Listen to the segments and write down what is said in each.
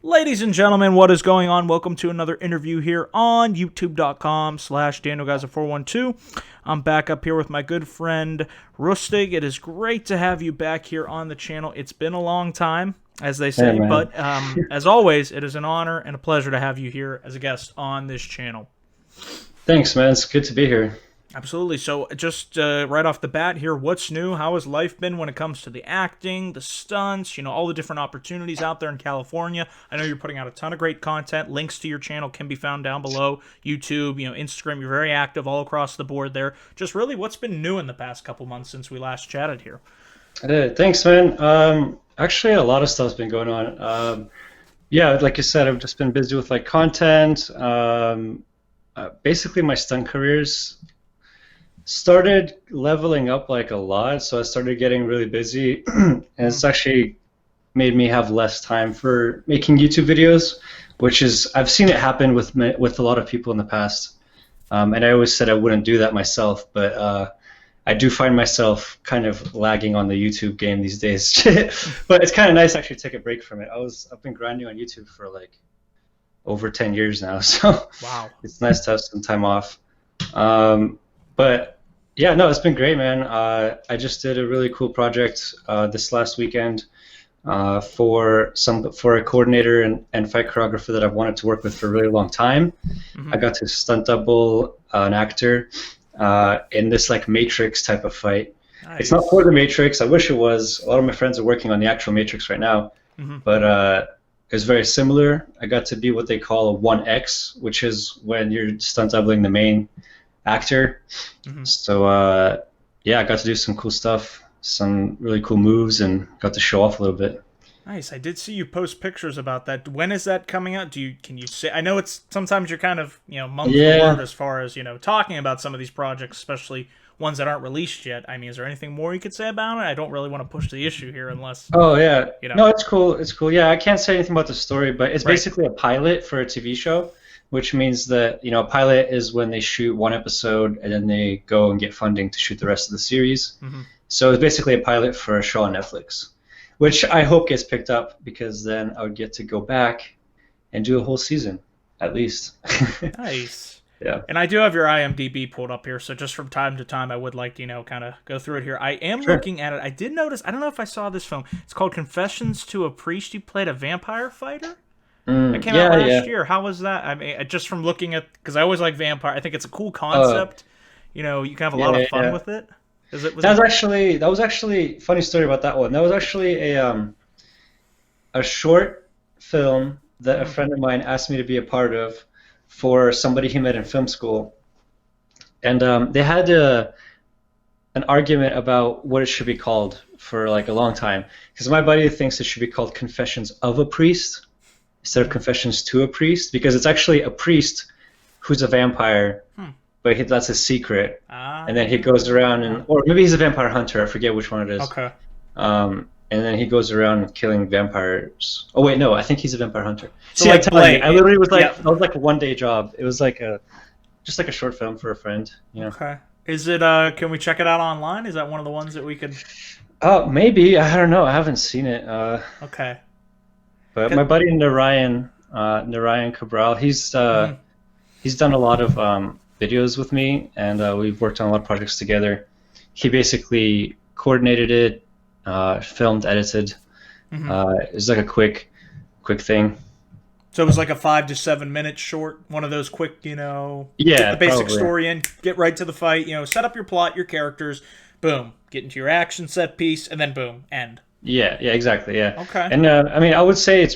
Ladies and gentlemen, what is going on? Welcome to another interview here on youtube.com/DanielGiza412. I'm back up here with my good friend Rustic. It is great to have you back here on the channel. It's been a long time, as they say, Yeah, man. but as always, it is an honor and a pleasure to have you here as a guest on this channel. Thanks, man. It's good to be here. Absolutely. So just right off the bat here, what's new? How has life been when it comes to the acting, the stunts, all the different opportunities out there in California? I know you're putting out a ton of great content. Links to your channel can be found down below. YouTube, Instagram, you're very active all across the board there. Just really what's been new in the past couple months since we last chatted here? Thanks, man. Actually, a lot of stuff's been going on. Yeah, like you said, I've just been busy with like content. Basically, my stunt careers started leveling up like a lot, so I started getting really busy, and it's actually made me have less time for making YouTube videos, which is I've seen it happen with a lot of people in the past, and I always said I wouldn't do that myself, but I do find myself kind of lagging on the YouTube game these days. But it's kind of nice actually to take a break from it. I've been grinding on YouTube for like over 10 years now, so Wow. it's nice to have some time off. But yeah, no, it's been great, man. I just did a really cool project this last weekend for a coordinator and fight choreographer that I've wanted to work with for a really long time. I got to stunt double an actor in this like Matrix type of fight. Nice. It's not for the Matrix. I wish it was. A lot of my friends are working on the actual Matrix right now, but it was very similar. I got to be what they call a 1X, which is when you're stunt doubling the main actor. So yeah, I got to do some cool stuff, some really cool moves, and got to show off a little bit. Nice. I did see you post pictures about that. When is that coming out? Can you say? I know it's sometimes you're kind of months forward as far as talking about some of these projects, especially ones that aren't released yet. I mean, is there anything more you could say about it? I don't really want to push the issue here unless. Oh yeah, no, it's cool. It's cool. Yeah, I can't say anything about the story, but it's basically a pilot for a TV show, which means that a pilot is when they shoot one episode and then they go and get funding to shoot the rest of the series. So it's basically a pilot for a show on Netflix, which I hope gets picked up because then I would get to go back and do a whole season at least. Nice. Yeah. And I do have your IMDb pulled up here, so just from time to time I would like to kind of go through it here. I am looking at it. I did notice, I don't know if I saw this film. It's called Confessions to a Priest. You played a vampire fighter? It came out last year. How was that? I mean, just from looking at, because I always like vampire. I think it's a cool concept. You can have a lot of fun with it. That was actually funny story about that one. That was actually a short film that a friend of mine asked me to be a part of for somebody he met in film school, and they had an argument about what it should be called for like a long time, because my buddy thinks it should be called Confessions of a Priest instead of Confessions to a Priest, because it's actually a priest who's a vampire, but that's his secret, and then he goes around or maybe he's a vampire hunter, I forget which one it is. Okay. And then he goes around killing vampires. Oh wait, no, I think he's a vampire hunter. So see, like I literally was like, that was like a one-day job. It was like just like a short film for a friend. Okay. Is it? Can we check it out online? Is that one of the ones that we could? Maybe. I don't know. I haven't seen it. Okay. But my buddy Narayan Cabral, he's done a lot of videos with me, and we've worked on a lot of projects together. He basically coordinated it. Filmed, edited. It was like a quick thing. So it was like a 5 to 7 minute short, one of those quick, get the basic story in, get right to the fight, set up your plot, your characters, boom, get into your action set piece, and then boom, end. Yeah, exactly, yeah. Okay. And I mean, I would say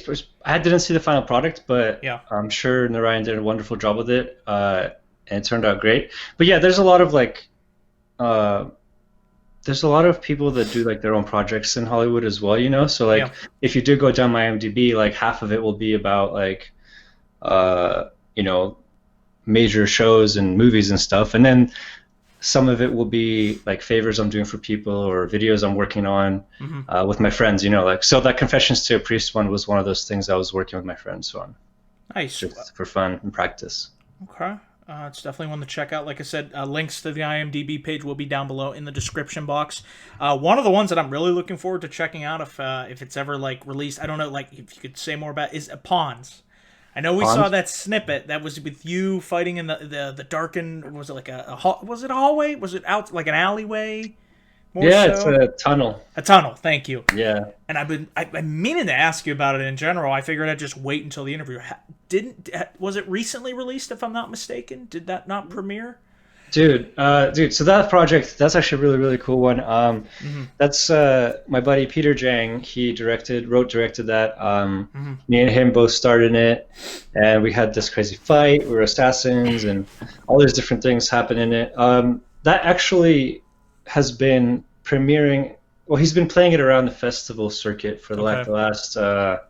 I didn't see the final product, but yeah, I'm sure Narayan did a wonderful job with it, and it turned out great. But yeah, there's a lot of like. There's a lot of people that do like their own projects in Hollywood as well, so like if you do go down my IMDb, like half of it will be about like major shows and movies and stuff, and then some of it will be like favors I'm doing for people or videos I'm working on with my friends, like so that Confessions to a Priest one was one of those things I was working with my friends on. Nice. Just for fun and practice. Okay. It's definitely one to check out. Like I said, links to the IMDb page will be down below in the description box. One of the ones that I'm really looking forward to checking out if it's ever like released, I don't know, like if you could say more about, is Pawns. I know we saw Pawns? that snippet that was with you fighting in the darkened. Was it like was it a hallway? Was it out like an alleyway? More Yeah, it's so a tunnel. a tunnel. Thank you. Yeah. And I'm meaning to ask you about it in general. I figured I'd just wait until the interview. Was it recently released? If I'm not mistaken, did that not premiere? Dude, so that project, that's actually a really, really cool one. That's my buddy Peter Jang. He directed that. Me and him both starred in it, and we had this crazy fight. We were assassins, and all these different things happen in it. That actually has been premiering. Well, he's been playing it around the festival circuit for like the last, I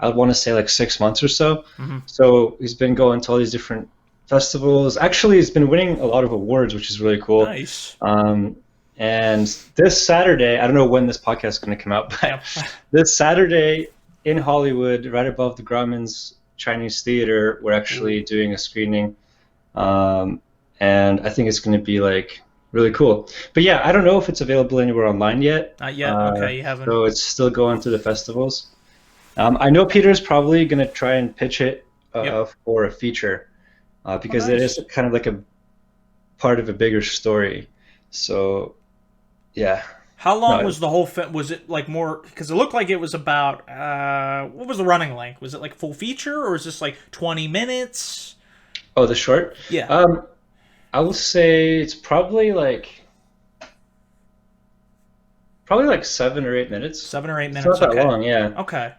would want to say like 6 months or so. So he's been going to all these different festivals. Actually, he's been winning a lot of awards, which is really cool. Nice. And this Saturday, I don't know when this podcast is going to come out, but this Saturday in Hollywood, right above the Grauman's Chinese Theater, we're actually doing a screening. And I think it's going to be like really cool. But yeah, I don't know if it's available anywhere online yet. Not yet. Okay, you haven't. So it's still going through the festivals. I know Peter's probably going to try and pitch it for a feature because it is kind of like a part of a bigger story. So, yeah. How long was the whole film? Was it like more? Because it looked like it was about. What was the running length? Was it like full feature, or is this like 20 minutes? Oh, the short? Yeah. I will say it's probably like 7 or 8 minutes. 7 or 8 minutes. It's not that long, yeah. Okay.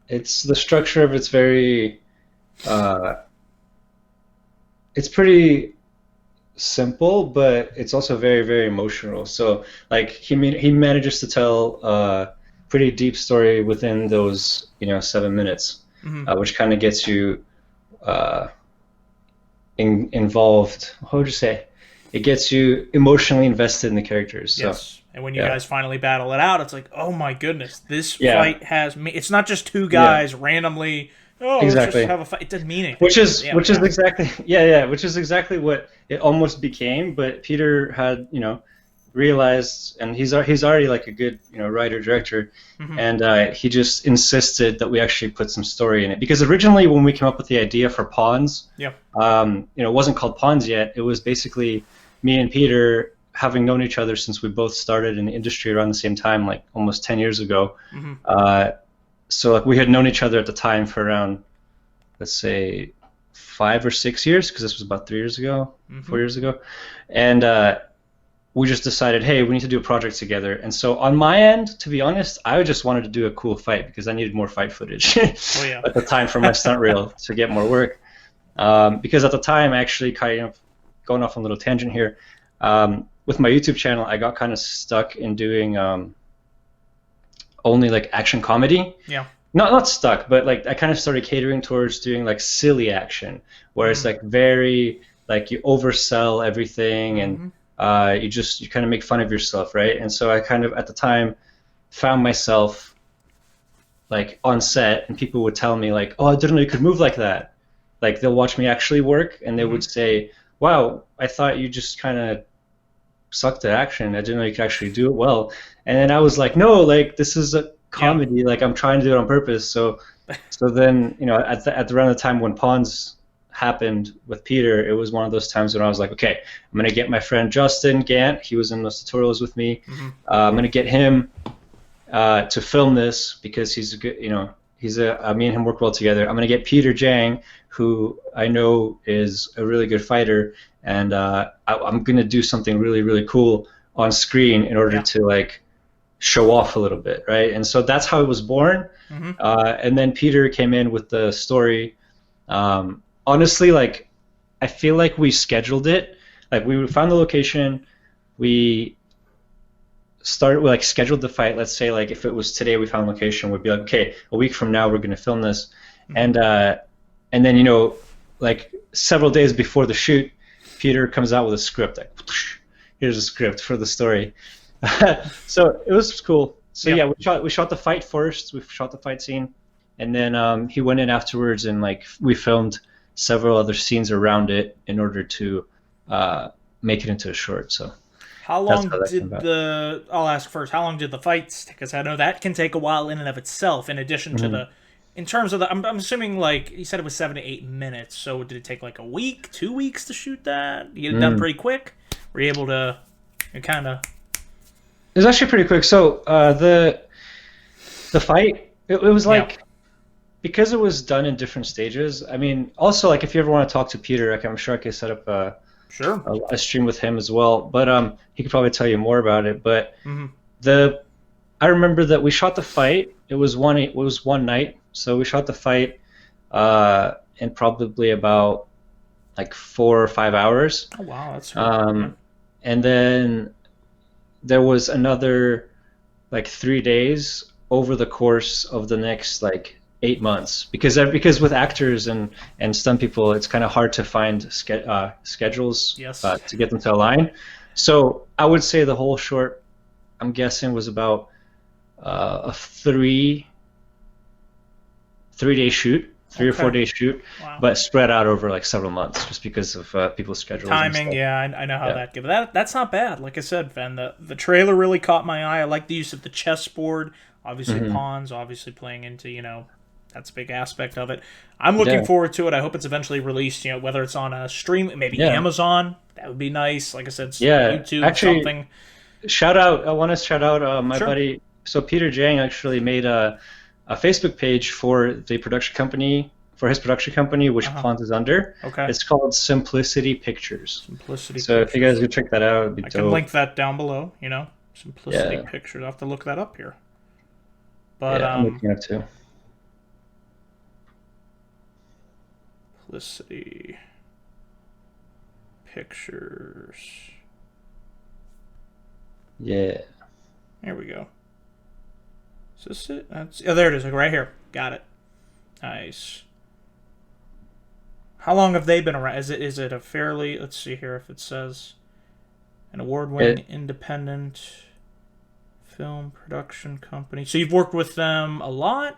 It's the structure of it's very. It's pretty simple, but it's also very, very emotional. So, like, he manages to tell a pretty deep story within those 7 minutes, which kind of gets you involved. How would you say? It gets you emotionally invested in the characters. So, yes. And when you guys finally battle it out, it's like, oh my goodness, this fight has me. It's not just two guys randomly. Oh, exactly. Let's just have a fight. It doesn't mean anything. Which is exactly what it almost became. But Peter had realized, and he's already like a good writer director, and he just insisted that we actually put some story in it, because originally when we came up with the idea for Pawns, it wasn't called Pawns yet. It was basically me and Peter having known each other since we both started in the industry around the same time, like almost 10 years ago. So like we had known each other at the time for around, let's say, 5 or 6 years, because this was about 3 years ago, 4 years ago, and we just decided, hey, we need to do a project together. And so on my end, to be honest, I just wanted to do a cool fight because I needed more fight footage at the time for my stunt reel to get more work. Because at the time, actually, kind of going off on a little tangent here, with my YouTube channel, I got kind of stuck in doing only like action comedy. Yeah. Not stuck, but like I kind of started catering towards doing like silly action, where it's like very like you oversell everything and you kind of make fun of yourself, right? And so I kind of at the time found myself like on set, and people would tell me like, "Oh, I didn't know you could move like that." Like they'll watch me actually work, and they would say, "Wow, I thought you just kind of sucked at action. I didn't know you could actually do it well." And then I was like, no, like this is a comedy. Like I'm trying to do it on purpose. So then at around the time when Pawns happened with Peter, it was one of those times when I was like, okay, I'm gonna get my friend Justin Gant. He was in those tutorials with me. I'm gonna get him to film this because he's a good, me and him work well together. I'm gonna get Peter Jang, who I know is a really good fighter, and I'm gonna do something really, really cool on screen in order to like show off a little bit, right? And so that's how it was born. And then Peter came in with the story. Honestly, like I feel like we scheduled it. Like we found the location, we scheduled the fight. Let's say like if it was today, we found the location, we'd be like, okay, a week from now we're gonna film this, and then like several days before the shoot, Peter comes out with a script. Like, here's a script for the story. So it was cool. So we shot the fight first. We shot the fight scene, and then he went in afterwards and like we filmed several other scenes around it in order to make it into a short. So How that's how long that came did about. the? I'll ask first. How long did the fights take? Because I know that can take a while in and of itself. In addition to Mhm. the, in terms of the, I'm assuming like you said it was 7 to 8 minutes. So did it take like a week, 2 weeks to shoot that? You get it done Mm. pretty quick. Were you able to, kind of? It was actually pretty quick. So the fight, it was Yeah. like, because it was done in different stages. I mean, also like if you ever want to talk to Peter, like, I'm sure I could set up Sure. a stream with him as well. But he could probably tell you more about it. But Mm-hmm. the I remember that we shot the fight. It was one night, so we shot the fight in probably about like 4 or 5 hours. Oh wow, that's good. Yeah. Um, and then there was another like 3 days over the course of the next like 8 months, because with actors and stunt people, it's kind of hard to find schedules Yes. to get them to align. So I would say the whole short, I'm guessing, was about a 3 day shoot, 3 or 4 day Okay. shoot, Wow. but spread out over like several months, just because of people's schedules and Timing, stuff. yeah, I know how Yeah. that goes. That's not bad. Like I said, Ben, the trailer really caught my eye. I like the use of the chessboard. Obviously, Hmm. pawns, obviously playing into that's a big aspect of it. I'm looking Yeah. forward to it. I hope it's eventually released. Whether it's on a stream, maybe Yeah. Amazon. That would be nice. Like I said, Yeah. YouTube, Actually, something. shout out. I want to shout out my Sure. buddy. So Peter Jang actually made a Facebook page for the production company, for his production company, which Uh-huh. Pawns is under. Okay. It's called Simplicity Pictures. Simplicity So if you guys Pictures. could check that out, it'd be I can dope. link that down below. Simplicity Yeah. Pictures. I'll have to look that up here. But Yeah, I'm looking up too. Simplicity Pictures. Yeah. There we go. Is this it? There it is. Right here. Got it. Nice. How long have they been around? Is it a fairly? Let's see here if it says an award-winning independent film production company. So you've worked with them a lot.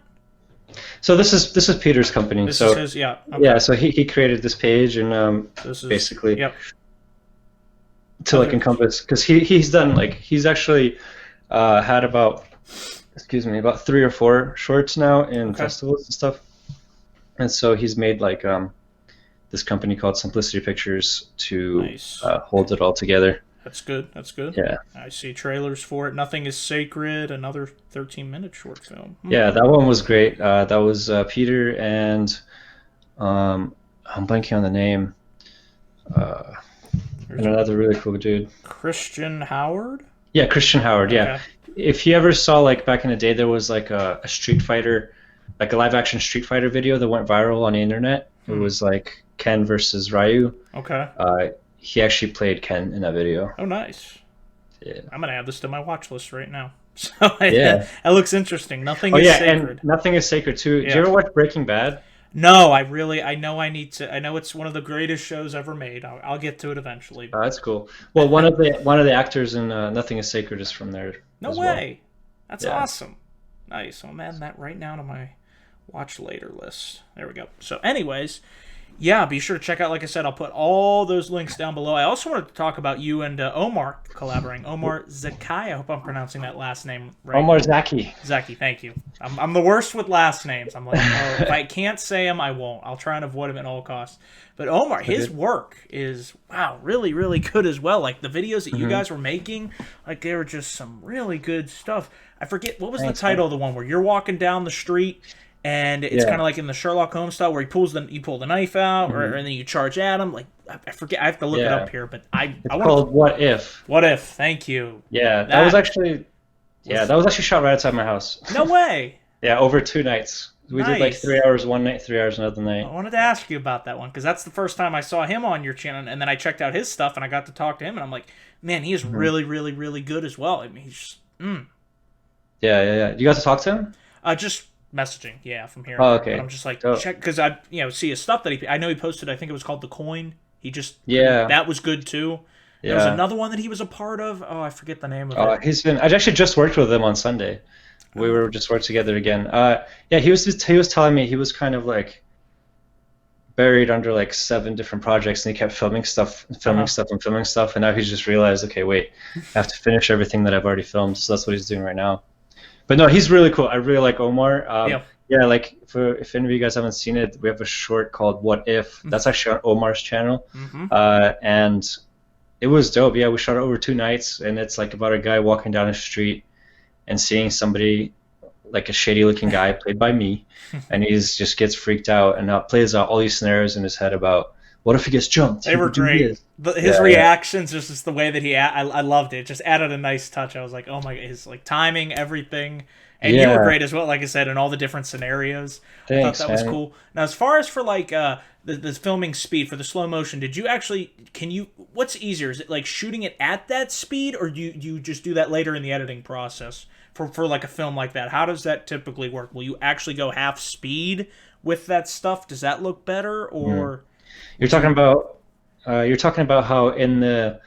So this is Peter's company. This So is his. Yeah. Okay. yeah, so he created this page, and This is basically Yep. to like encompass, because he's done, like, he's actually had about, excuse me, about 3 or 4 shorts now in Okay. festivals and stuff, and so he's made like this company called Simplicity Pictures to Nice. hold it all together. That's good. That's good. Yeah, I see trailers for it. Nothing is Sacred. Another 13-minute short film. yeah, that one was great. That was Peter and I'm blanking on the name. And another really cool dude. Christian Howard. Yeah, Christian Howard. Yeah, Okay. if you ever saw, like, back in the day, there was like a Street Fighter, like a live action Street Fighter video that went viral on the internet. It was like Ken versus Ryu. Okay. He actually played Ken in that video. Oh, nice. Yeah. I'm gonna add this to my watch list right now. So Yeah. that looks interesting. Nothing Oh is yeah, sacred. and Nothing is Sacred too. Did Yeah. you ever watch Breaking Bad? No, I know I need to. I know it's one of the greatest shows ever made. I'll get to it eventually. Oh, that's cool. Well, one of the actors in Nothing is Sacred is from there No as well. way. That's Yeah. awesome. Nice. I'm adding that right now to my watch later list. There we go. So, anyways, yeah, be sure to check out. Like I said, I'll put all those links down below. I also wanted to talk about you and Omar collaborating. Omar Zakai. I hope I'm pronouncing that last name right. Omar Zaki. Zaki, thank you. I'm the worst with last names. I'm like, oh, if I can't say them, I won't. I'll try and avoid them at all costs. But Omar, his work is, wow, really, really good as well. Like the videos that you guys were making, like they were just some really good stuff. I forget, what was Thanks, the title of the one where you're walking down the street and it's Yeah. kind of like in the Sherlock Holmes style where you pull the knife out and then you charge at him. Like I forget, I have to look it Yeah. up here, but I It's want called What If. What If? Thank you. Yeah, that That was actually shot right outside my house. No way. Yeah, over 2 nights. We did like Nice. 3 hours one night, 3 hours another night. I wanted to ask you about that one because that's the first time I saw him on your channel, and then I checked out his stuff and I got to talk to him, and I'm like, man, he is really, really, really good as well. I mean, he's just, Yeah. You got to talk to him? just messaging, yeah, from here. Oh, okay. But I'm just like, Dope. check because I, see his stuff that I know he posted. I think it was called The Coin. He just, Yeah. that was good too. There was Yeah. another one that he was a part of. Oh, I forget the name of it. I actually just worked with him on Sunday. We were just worked together again. Yeah, he was telling me he was kind of like buried under like 7 different projects, and he kept filming stuff, filming stuff, and filming stuff. And now he's just realized, okay, wait, I have to finish everything that I've already filmed. So that's what he's doing right now. But no, he's really cool. I really like Omar. Yeah, like if any of you guys haven't seen it, we have a short called "What If." That's actually on Omar's channel, and it was dope. Yeah, we shot it over 2 nights, and it's like about a guy walking down the street and seeing somebody, like a shady-looking guy played by me, and he's just gets freaked out and plays out all these scenarios in his head about what if he gets jumped. They were great. His reactions, just the way that I loved it. Just added a nice touch. I was like, oh my, his like timing, everything. And you were great as well, like I said, in all the different scenarios. Thanks, I thought that was cool. Now, as far as for like the filming speed for the slow motion, what's easier? Is it like shooting it at that speed, or do you just do that later in the editing process for like a film like that? How does that typically work? Will you actually go half speed with that stuff? Does that look better, or you're talking about how in the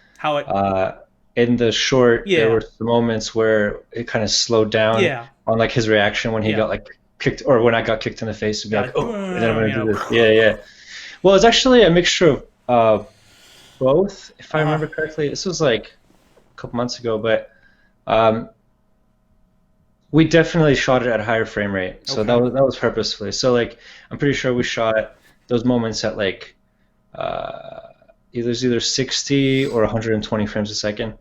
short there were some moments where it kind of slowed down on like his reaction when he got like kicked, or when I got kicked in the face, to be like, oh, and then I'm gonna do this. Yeah. Well, it's actually a mixture of both, if I remember correctly. This was like a couple months ago, but we definitely shot it at a higher frame rate, so that was purposefully. So like, I'm pretty sure we shot those moments at like either 60 or 120 frames a second,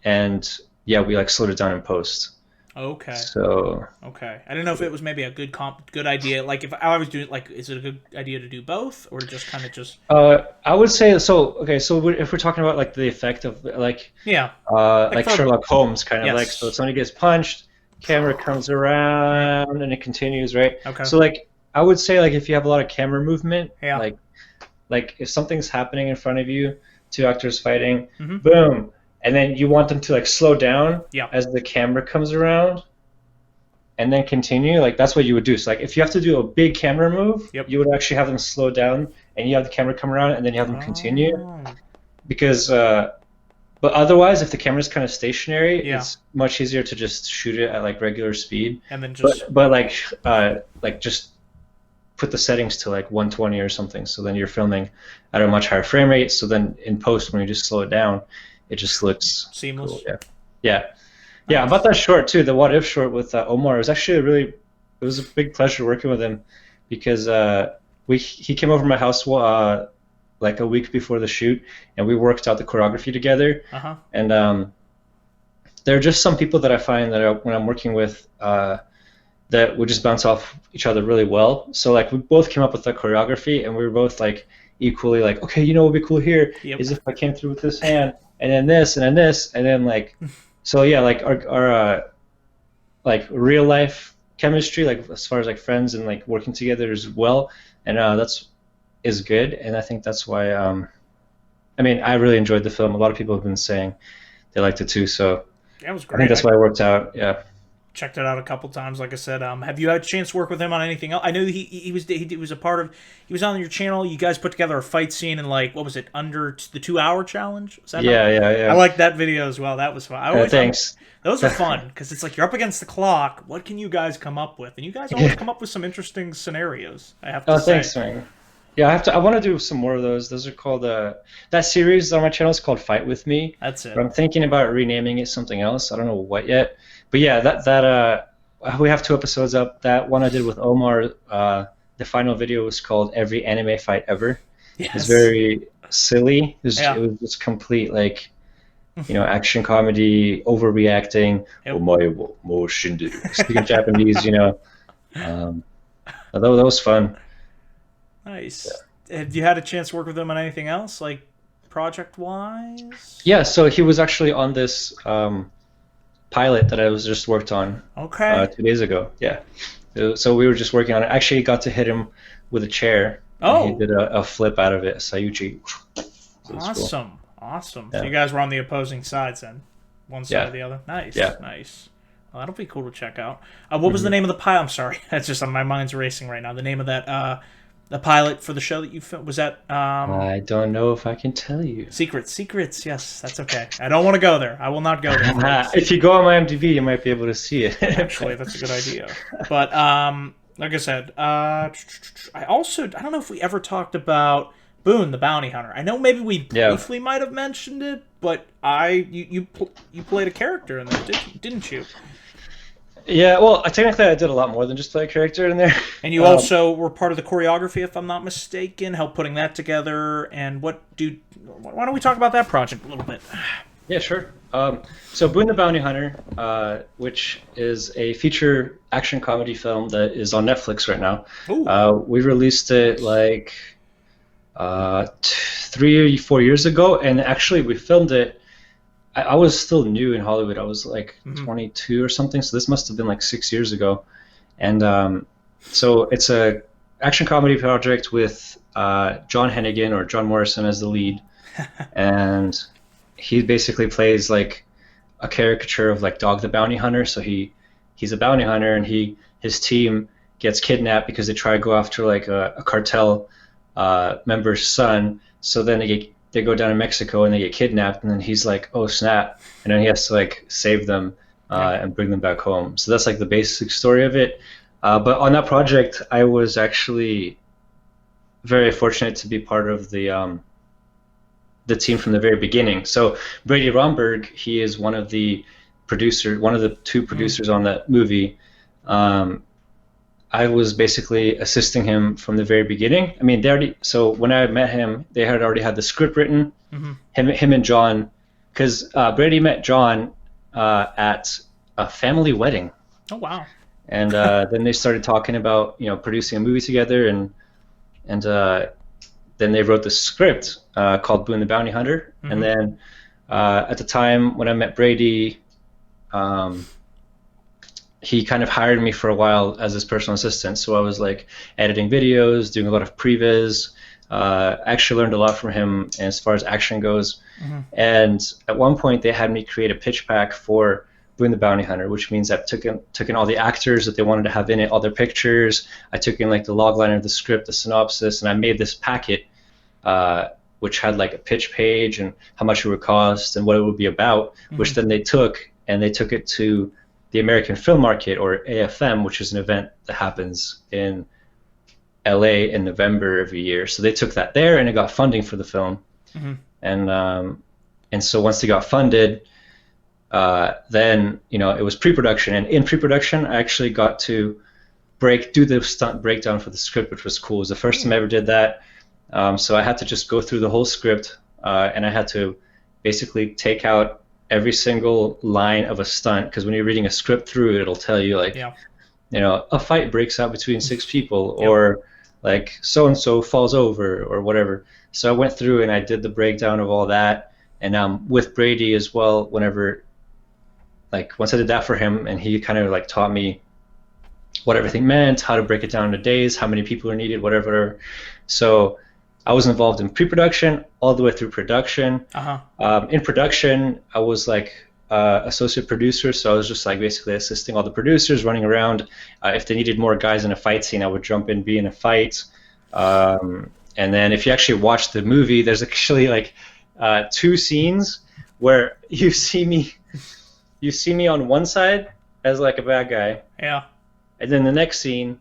and yeah, we like slowed it down in post. Okay. So. Okay, I don't know if it was maybe a good idea. Like if I was doing, like, is it a good idea to do both, or just kind of just? I would say so. Okay, so if we're talking about like the effect of like like Sherlock Holmes kind of like, so somebody gets punched, camera comes around, and it continues, right? Okay. So like I would say like if you have a lot of camera movement, like if something's happening in front of you, 2 actors fighting, boom. And then you want them to like slow down as the camera comes around, and then continue. Like that's what you would do. So like if you have to do a big camera move, you would actually have them slow down, and you have the camera come around, and then you have them continue. Because, but otherwise, if the camera's kind of stationary, it's much easier to just shoot it at like regular speed. And then just but like just put the settings to like 120 or something. So then you're filming at a much higher frame rate. So then in post, when you just slow it down, it just looks seamless. Cool. Yeah. About that short too, the What If short with Omar, it was actually it was a big pleasure working with him, because he came over to my house like a week before the shoot, and we worked out the choreography together. And there are just some people that I find that when I'm working with that would just bounce off each other really well. So like we both came up with the choreography, and we were both like equally like, okay, you know what would be cool here is if I came through with this hand, and then this, and then this, and then like, so yeah, like our like real life chemistry, like as far as like friends and like working together as well, and is good, and I think that's why I mean, I really enjoyed the film. A lot of people have been saying they liked it too, so that was great. I think that's why it worked out. Yeah. Checked it out a couple times, like I said. Have you had a chance to work with him on anything else? I know he was a part of. He was on your channel. You guys put together a fight scene in like, what was it, under the 2-hour challenge? Was that yeah. I like that video as well. That was fun. Thanks. Those are fun because it's like you're up against the clock. What can you guys come up with? And you guys always come up with some interesting scenarios, I have to say. Thanks, man. Yeah, I want to do some more of those. Those are called that series on my channel is called Fight With Me. That's it. But I'm thinking about renaming it something else. I don't know what yet. But yeah, that we have 2 episodes up. That one I did with Omar, the final video was called Every Anime Fight Ever. Yes. It was very silly. It was just complete like, action comedy, overreacting. Speaking Japanese, that was fun. Nice. Yeah. Have you had a chance to work with him on anything else, like project-wise? Yeah, so he was actually on this pilot that I was just worked on 2 days ago. Yeah. So we were just working on it. Actually, got to hit him with a chair. Oh. He did a flip out of it, Sayuchi. Awesome. Cool. Awesome. Yeah. So you guys were on the opposing sides then? One side or the other? Nice. Yeah. Nice. Well, that'll be cool to check out. What was the name of the pilot? I'm sorry. That's just, my mind's racing right now. The name of that, the pilot for the show that you filmed, was that... I don't know if I can tell you. Secrets. Yes, that's okay. I don't want to go there. I will not go there. If you go on my IMDb, you might be able to see it. Actually, that's a good idea. But like I said, I don't know if we ever talked about Boone the Bounty Hunter. I know maybe we Yeah. briefly might have mentioned it, but you played a character in that, didn't you? Yeah, well, technically I did a lot more than just play a character in there. And you also were part of the choreography, if I'm not mistaken, helped putting that together. And why don't we talk about that project a little bit? Yeah, sure. So Boone the Bounty Hunter, which is a feature action comedy film that is on Netflix right now. Ooh. We released it like 3 or 4 years ago, and actually we filmed it. I was still new in Hollywood. I was like 22 or something, so this must have been like 6 years ago. And so it's a action comedy project with John Hennigan or John Morrison as the lead, and he basically plays like a caricature of like Dog the Bounty Hunter. So he's a bounty hunter, and his team gets kidnapped because they try to go after like a cartel member's son. So then they go down to Mexico and they get kidnapped, and then he's like, oh snap, and then he has to like save them and bring them back home. So that's like the basic story of it. But on that project, I was actually very fortunate to be part of the team from the very beginning. So Brady Romberg, he is one of the two producers on that movie. I was basically assisting him from the very beginning. I mean, so when I met him, they had already had the script written. Him and John, because Brady met John at a family wedding. Oh wow! And then they started talking about producing a movie together, and then they wrote the script called Boone the Bounty Hunter. And then at the time when I met Brady, he kind of hired me for a while as his personal assistant. So I was like editing videos, doing a lot of previs. I actually learned a lot from him as far as action goes. And at one point they had me create a pitch pack for Boone the Bounty Hunter, which means I took in all the actors that they wanted to have in it, all their pictures. I took in like the logline of the script, the synopsis, and I made this packet which had like a pitch page and how much it would cost and what it would be about, which then they took it to the American Film Market, or AFM, which is an event that happens in LA in November every year. So they took that there, and it got funding for the film. And so once they got funded, then it was pre-production, and in pre-production I actually got to do the stunt breakdown for the script, which was cool. It was the first time I ever did that. So I had to just go through the whole script, and I had to basically take out every single line of a stunt, because when you're reading a script through, it'll tell you like, a fight breaks out between 6 people, or like so and so falls over, or whatever. So I went through and I did the breakdown of all that, and with Brady as well. Once I did that for him, and he kind of like taught me what everything meant, how to break it down into days, how many people are needed, whatever. So I was involved in pre-production all the way through production. In production, I was like associate producer, so I was just like basically assisting all the producers, running around. If they needed more guys in a fight scene, I would jump in, be in a fight. And then if you actually watch the movie, there's actually like 2 scenes where you see me on one side as like a bad guy. And then the next scene,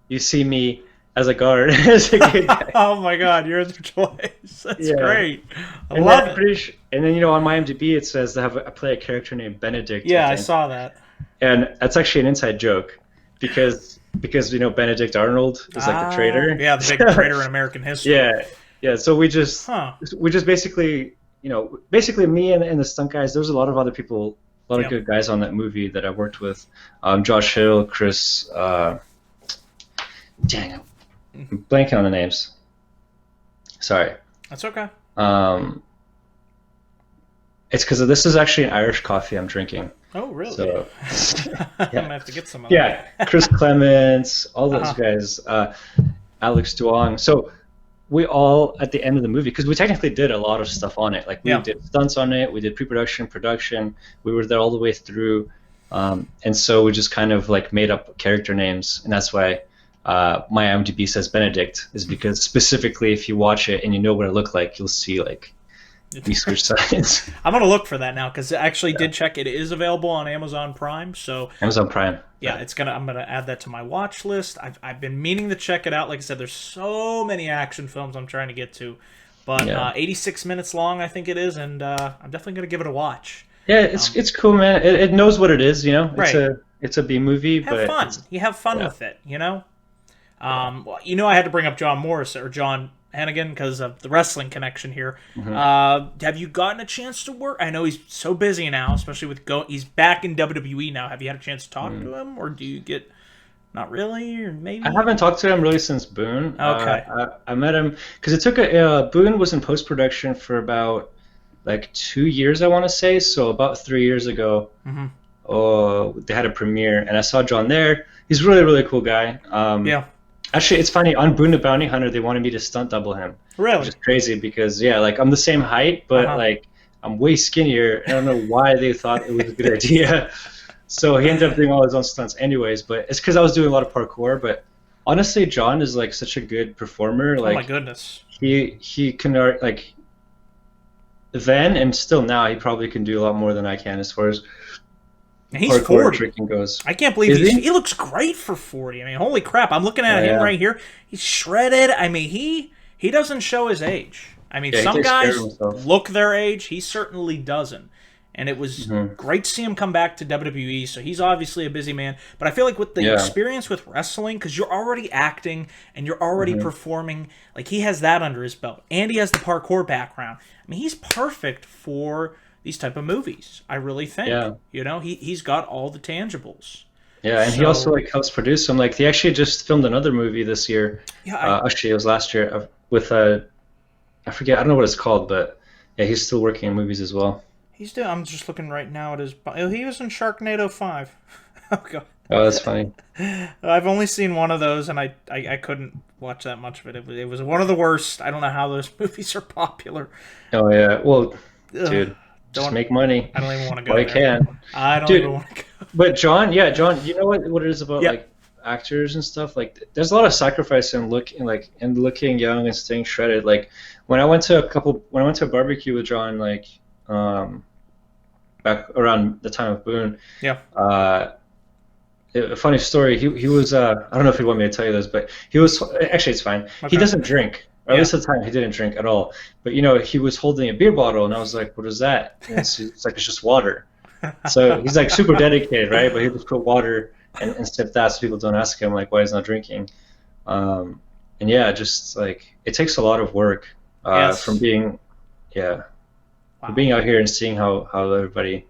you see me as a guard, as a good guy. Oh my God, you're the choice. That's great. I love it. And then on my IMDb it says I play a character named Benedict. Yeah, I saw that. And that's actually an inside joke, because Benedict Arnold is like the traitor. Yeah, the big traitor in American history. Yeah. So we just basically me and the stunt guys. There was a lot of other people. A lot of good guys on that movie that I worked with. Josh Hill, Chris. Dang, I'm blanking on the names. Sorry. That's okay. It's because this is actually an Irish coffee I'm drinking. Oh, really? So, I'm gonna have to get some. Chris Clements, all those guys. Alex Duong. So we all, at the end of the movie, because we technically did a lot of stuff on it. Like we did stunts on it, we did pre-production, production. We were there all the way through, and so we just kind of like made up character names, and that's why my IMDb says Benedict, is because specifically if you watch it and you know what it looked like, you'll see like we switched sides. I'm gonna look for that now because I actually did check. It is available on Amazon Prime, so Amazon Prime. yeah, I'm gonna add that to my watch list. I've been meaning to check it out. Like I said, there's so many action films I'm trying to get to, but 86 minutes long I think it is, and I'm definitely gonna give it a watch. Yeah, it's cool, man. It knows what it is, you know. Right. It's a B movie, Have but fun. You have fun with it, you know. Well, you know, I had to bring up John Morris or John Hannigan because of the wrestling connection here. Have you gotten a chance to work? I know he's so busy now, especially with he's back in WWE now. Have you had a chance to talk to him, or do you get not really, or maybe? I haven't talked to him really since Boone. Okay. I met him because it took Boone was in post production for about like 2 years, I want to say. So about 3 years ago, they had a premiere, and I saw John there. He's a really, really cool guy. Yeah. Actually, it's funny. On Boone the Bounty Hunter, they wanted me to stunt double him. Really? Which is crazy because, yeah, like I'm the same height, but like I'm way skinnier. I don't know why they thought it was a good idea. So he ended up doing all his own stunts anyways, but it's because I was doing a lot of parkour. But honestly, John is like such a good performer. Like, oh my goodness. He can, like, then and still now, he probably can do a lot more than I can as far as and he's 40. Tricking goes. I can't believe he looks great for 40. I mean, holy crap. I'm looking at him right here. He's shredded. I mean, he doesn't show his age. I mean, some guys look their age. He certainly doesn't. And it was great to see him come back to WWE. So he's obviously a busy man. But I feel like with the experience with wrestling, because you're already acting and you're already performing, like he has that under his belt. And he has the parkour background. I mean, he's perfect for these type of movies, I really think. Yeah. You know, he's got all the tangibles. Yeah, and he also like helps produce them. Like they actually just filmed another movie this year. Yeah, actually it was last year with I forget, I don't know what it's called, but yeah, he's still working in movies as well. I'm just looking right now at his. He was in Sharknado 5. Oh god. Oh, that's funny. I've only seen one of those, and I couldn't watch that much of it. It was one of the worst. I don't know how those movies are popular. Oh yeah, well, dude. Just make money. I don't even want to go there. I can. I don't even want to go. But John, you know what it is about like actors and stuff. Like, there's a lot of sacrifice in looking young and staying shredded. Like, when I went to a barbecue with John, like, back around the time of Boone. Yeah. A funny story. He was I don't know if you want me to tell you this, but he was actually it's fine. Okay. He doesn't drink. Or at least at the time, he didn't drink at all. But, you know, he was holding a beer bottle, and I was like, what is that? And it's like, it's just water. So he's, like, super dedicated, right? But he just put water and sip that so people don't ask him, like, why he's not drinking. And, yeah, just, like, it takes a lot of work from being, from being out here and seeing how everybody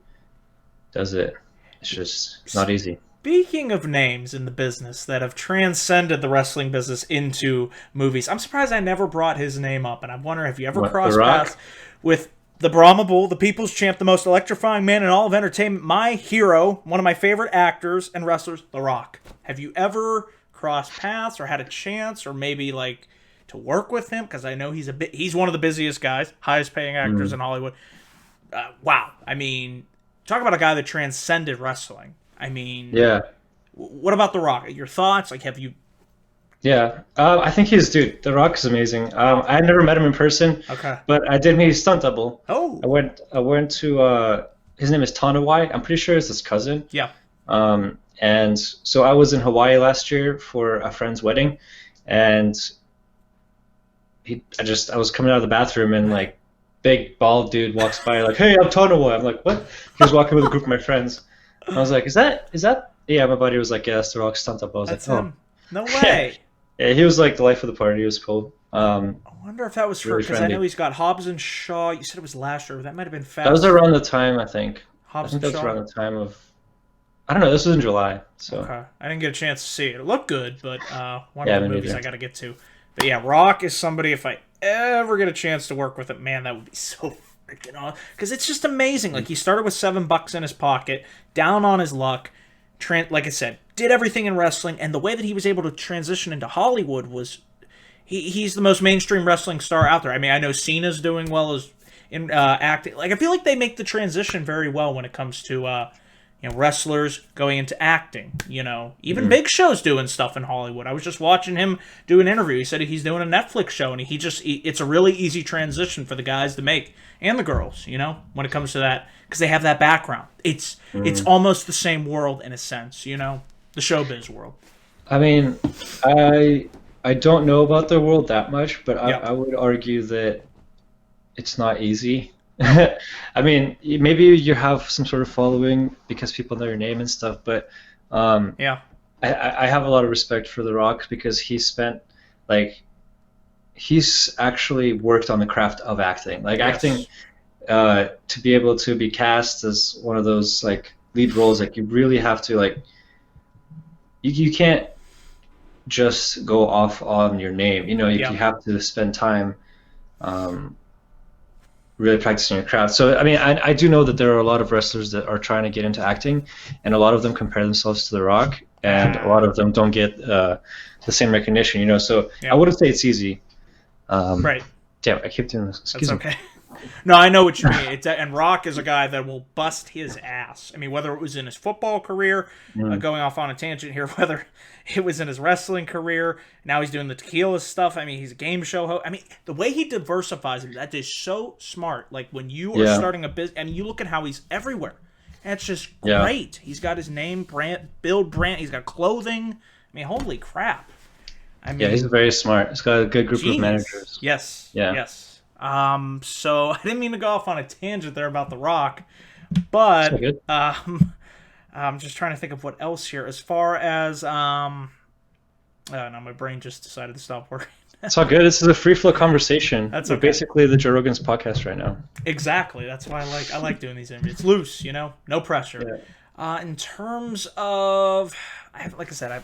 does it. It's just not easy. Speaking of names in the business that have transcended the wrestling business into movies, I'm surprised I never brought his name up, and I wonder, have you ever crossed paths with the Brahma Bull, the People's Champ, the most electrifying man in all of entertainment, my hero, one of my favorite actors and wrestlers, The Rock? Have you ever crossed paths or had a chance or maybe like to work with him? Because I know he's one of the busiest guys, highest paying actors in Hollywood. Wow. I mean, talk about a guy that transcended wrestling. I mean, what about The Rock? Your thoughts? Like, have you? Yeah, I think The Rock is amazing. I never met him in person. Okay. But I did meet his stunt double. Oh. I went to his name is Tanawai. I'm pretty sure it's his cousin. Yeah. And so I was in Hawaii last year for a friend's wedding, and I was coming out of the bathroom and like big bald dude walks by like, hey, I'm Tanawai. I'm like, what? He was walking with a group of my friends. I was like, is that? Yeah, my buddy was like, yeah, that's The Rock stunt double. I was that's like, him. No way. Yeah, he was like the life of the party. He was cool. I wonder if that was for because I know he's got Hobbs and Shaw. You said it was last year. That might have been fast. That was around the time, I think. Hobbs and Shaw. That was around the time of. I don't know. This was in July. So. Okay. I didn't get a chance to see it. It looked good, but one of the movies I got to get to. But yeah, Rock is somebody. If I ever get a chance to work with it, man, that would be so freaking awesome. Because it's just amazing. Like he started with $7 in his pocket, down on his luck. Like I said, did everything in wrestling, and the way that he was able to transition into Hollywood was he's the most mainstream wrestling star out there. I mean, I know Cena's doing well as in acting. Like I feel like they make the transition very well when it comes to wrestlers going into acting, even Big Show's doing stuff in Hollywood. I was just watching him do an interview. He said he's doing a Netflix show, and it's a really easy transition for the guys to make, and the girls, when it comes to that, because they have that background. It's almost the same world in a sense, the showbiz world. I mean, I don't know about the world that much, but I would argue that it's not easy. I mean, maybe you have some sort of following because people know your name and stuff, but I have a lot of respect for The Rock because he's actually worked on the craft of acting. Like acting, to be able to be cast as one of those like lead roles, like you really have to like you can't just go off on your name. You have to spend time really practicing your craft. So I mean, I do know that there are a lot of wrestlers that are trying to get into acting, and a lot of them compare themselves to The Rock, and a lot of them don't get the same recognition. So I wouldn't say it's easy. Right. Damn, I keep doing this. Excuse me. Okay. No, I know what you mean. And Rock is a guy that will bust his ass. I mean, whether it was in his football career, going off on a tangent here, whether it was in his wrestling career, now he's doing the tequila stuff. I mean, he's a game show host. I mean, the way he diversifies, that is so smart. Like, when you are starting a business, I mean, you look at how he's everywhere. And it's just great. He's got his name, brand, he's got clothing. I mean, holy crap. I mean, he's very smart. He's got a good group of managers. Yes. Yeah. Yes. So I didn't mean to go off on a tangent there about The Rock, but I'm just trying to think of what else here. As far as no, my brain just decided to stop working. It's all good. This is a free flow conversation. That's We're basically the Joe Rogan's podcast right now. Exactly. That's why I like doing these interviews. It's loose, no pressure. Yeah. In terms of, like I said,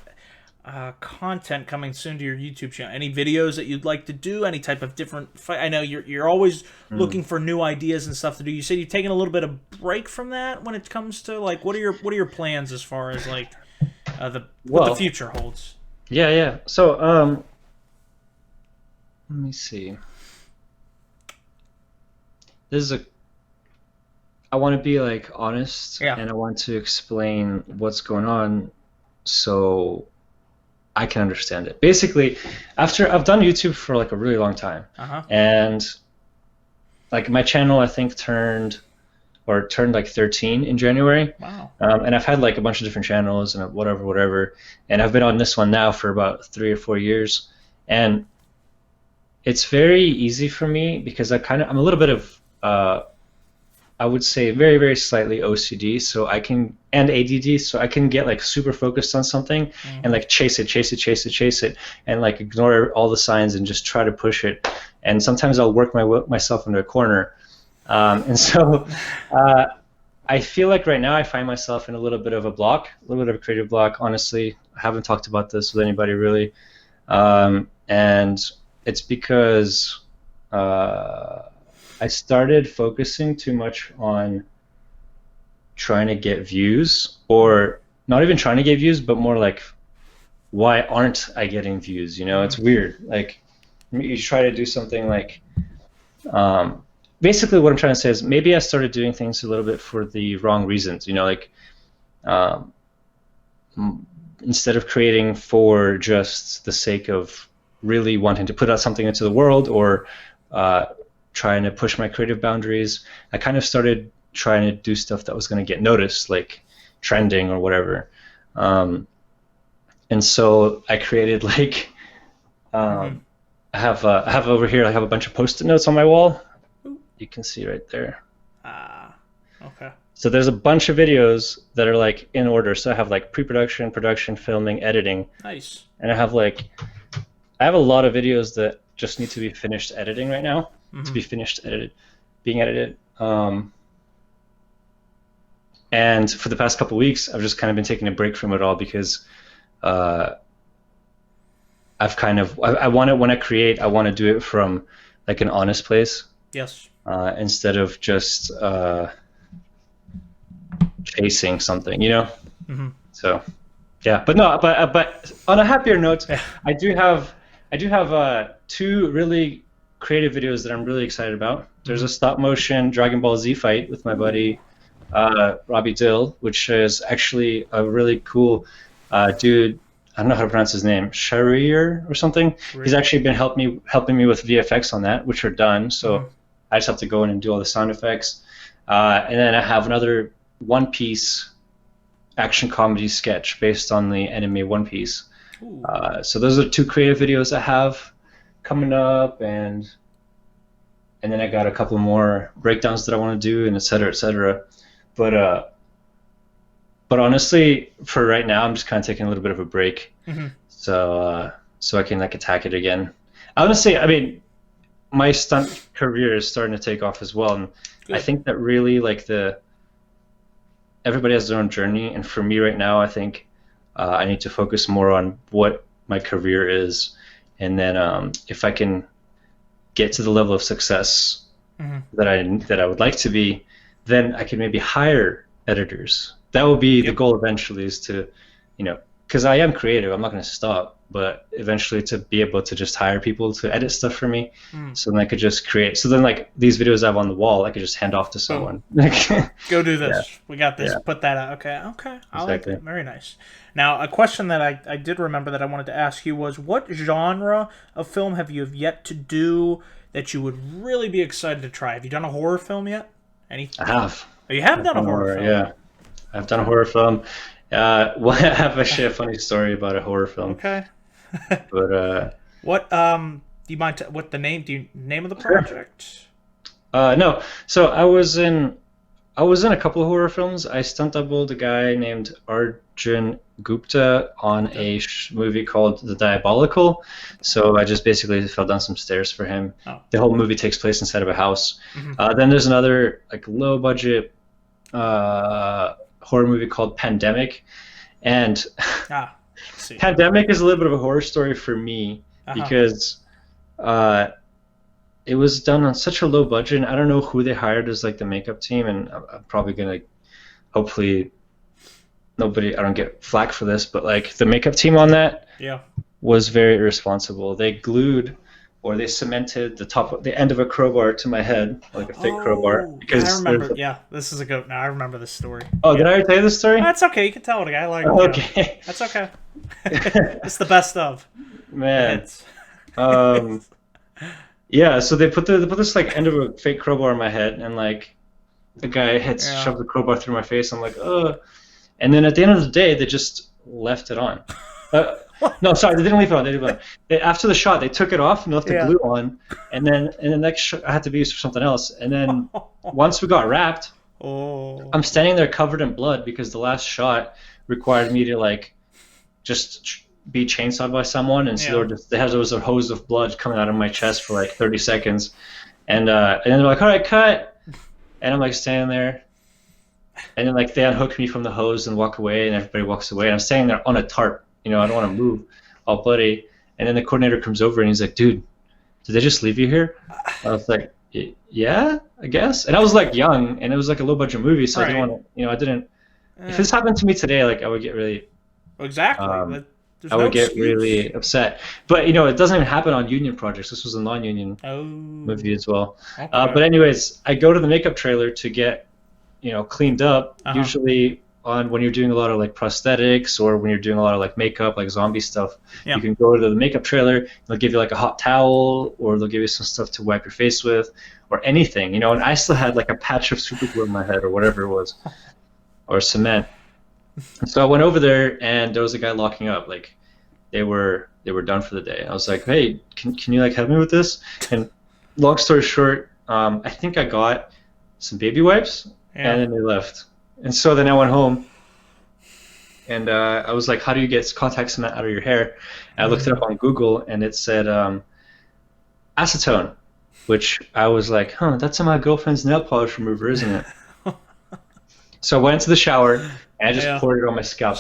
content coming soon to your YouTube channel. Any videos that you'd like to do? Any type of different? I know you're always looking for new ideas and stuff to do. You said you've taken a little bit of break from that when it comes to like what are your plans as far as like what the future holds? Yeah. So let me see. I want to be like honest, and I want to explain what's going on, so I can understand it. Basically, after I've done YouTube for like a really long time, and like my channel I think turned like 13 in January. Wow. And I've had like a bunch of different channels and whatever, and I've been on this one now for about 3 or 4 years, and it's very easy for me because I'm a little bit of I would say very, very slightly OCD, and ADD, so I can get like super focused on something and like chase it, and like ignore all the signs and just try to push it. And sometimes I'll work myself into a corner. And so I feel like right now I find myself in a little bit of a creative block. Honestly, I haven't talked about this with anybody really, and it's because I started focusing too much on trying to get views, or not even trying to get views, but more like, why aren't I getting views? It's weird. Like, you try to do something like, basically what I'm trying to say is maybe I started doing things a little bit for the wrong reasons, like, instead of creating for just the sake of really wanting to put out something into the world, or trying to push my creative boundaries, I kind of started trying to do stuff that was going to get noticed, like trending or whatever. And so I created like, I have over here, I have a bunch of Post-it notes on my wall. You can see right there. Okay. So there's a bunch of videos that are like in order. So I have like pre-production, production, filming, editing. Nice. And I have a lot of videos that just need to be finished editing right now. To be finished being edited. And for the past couple of weeks, I've just kind of been taking a break from it all because I want it when I create, I want to do it from like an honest place. Yes. Instead of just chasing something, So, yeah, but on a happier note, I do have 2 really creative videos that I'm really excited about. There's a stop motion Dragon Ball Z fight with my buddy Robbie Dill, which is actually a really cool dude. I don't know how to pronounce his name, Sharir or something. He's Sure. actually been helping me with VFX on that, which are done. Mm-hmm. So I just have to go in and do all the sound effects. And then I have another One Piece action comedy sketch based on the anime One Piece. Ooh. So those are two creative videos I have coming up, and then I got a couple more breakdowns that I want to do, and et cetera, et cetera. But but honestly, for right now, I'm just kind of taking a little bit of a break, Mm-hmm. so I can like attack it again. Honestly, I mean, my stunt career is starting to take off as well, and I Good. think that really like the everybody has their own journey, and for me right now, I think I need to focus more on what my career is, and then if I can get to the level of success Mm-hmm. that I would like to be, then I can maybe hire editors. That will be the Yep. goal eventually, is to, because I am creative, I'm not going to stop, but eventually to be able to just hire people to edit stuff for me, Mm. so then I could just create. So then, like these videos I have on the wall, I could just hand off to Boom. someone. Go do Yeah, this. We got this. yeah, Put that out. Okay. Okay. I like exactly. it. Very nice. Now, a question that I did remember that I wanted to ask you was, what genre of film have you yet to do that you would really be excited to try? Have you done a horror film yet? Any? I have. Oh, you have I've done a done horror horror. film. Yeah, I've done a horror film. Well, I have actually a funny story about a horror film, Okay. but What do you mind? What the name? Do you name of the sure. project? No. So I was in a couple of horror films. I stunt doubled a guy named Arjun Gupta on Okay. a movie called The Diabolical. So I just basically fell down some stairs for him. Oh. The whole movie takes place inside of a house. Hmm. Then there's another like low budget horror movie called Pandemic, and Ah. Let's see. Pandemic is a little bit of a horror story for me Uh huh. because uh, it was done on such a low budget, and I don't know who they hired as like the makeup team, and I'm probably gonna hopefully nobody I don't get flack for this, but like the makeup team on that Yeah. was very irresponsible. They glued or they cemented the end of a crowbar to my head, like a fake crowbar, Oh, yeah, I because there's remember. Yeah, this is a goat. Now I remember this story. oh, did Yeah, I already tell you this story? that's okay. You can tell it. I like, Okay. that's okay. It's the best of the Man. hits. Um, yeah, so they put this like end of a fake crowbar in my head, and like the guy had Yeah. shoved the crowbar through my face. I'm like, and then at the end of the day, they just left it on. Uh, no, sorry, they didn't leave it on. They didn't leave it on. After the shot, they took it off and left the Yeah. glue on, and the next shot I had to be used for something else. And then once we got wrapped, Oh. I'm standing there covered in blood because the last shot required me to like just be chainsawed by someone, and so Yeah. there was a hose of blood coming out of my chest for like 30 seconds, and then they're like, "All right, cut," and I'm like standing there, and then like they unhook me from the hose and walk away, and everybody walks away, and I'm standing there on a tarp, I don't want to move, all bloody, and then the coordinator comes over and he's like, "Dude, did they just leave you here?" I was like, "Yeah, I guess," and I was like young, and it was like a low budget movie, so I didn't Right. want to, I didn't. If Eh, this happened to me today, like I would get really exactly. um, There's I no would get excuse. really upset. But it doesn't even happen on union projects. This was a non-union Oh. movie as well. Okay. But anyways, I go to the makeup trailer to get cleaned up. Uh huh. Usually on when you're doing a lot of like prosthetics or when you're doing a lot of like makeup, like zombie stuff, Yeah. you can go to the makeup trailer. They'll give you like a hot towel or they'll give you some stuff to wipe your face with or anything. And I still had like a patch of super glue in my head or whatever it was or cement. And so I went over there and there was a guy locking up. Like they were done for the day. I was like, hey, can you like help me with this? And long story short, I think I got some baby wipes Yeah. and then they left. And so then I went home and I was like, how do you get contact cement out of your hair? And I looked it up on Google and it said acetone, which I was like, huh, that's in my girlfriend's nail polish remover, isn't it? So I went into the shower and I just Yeah. poured it on my scalp.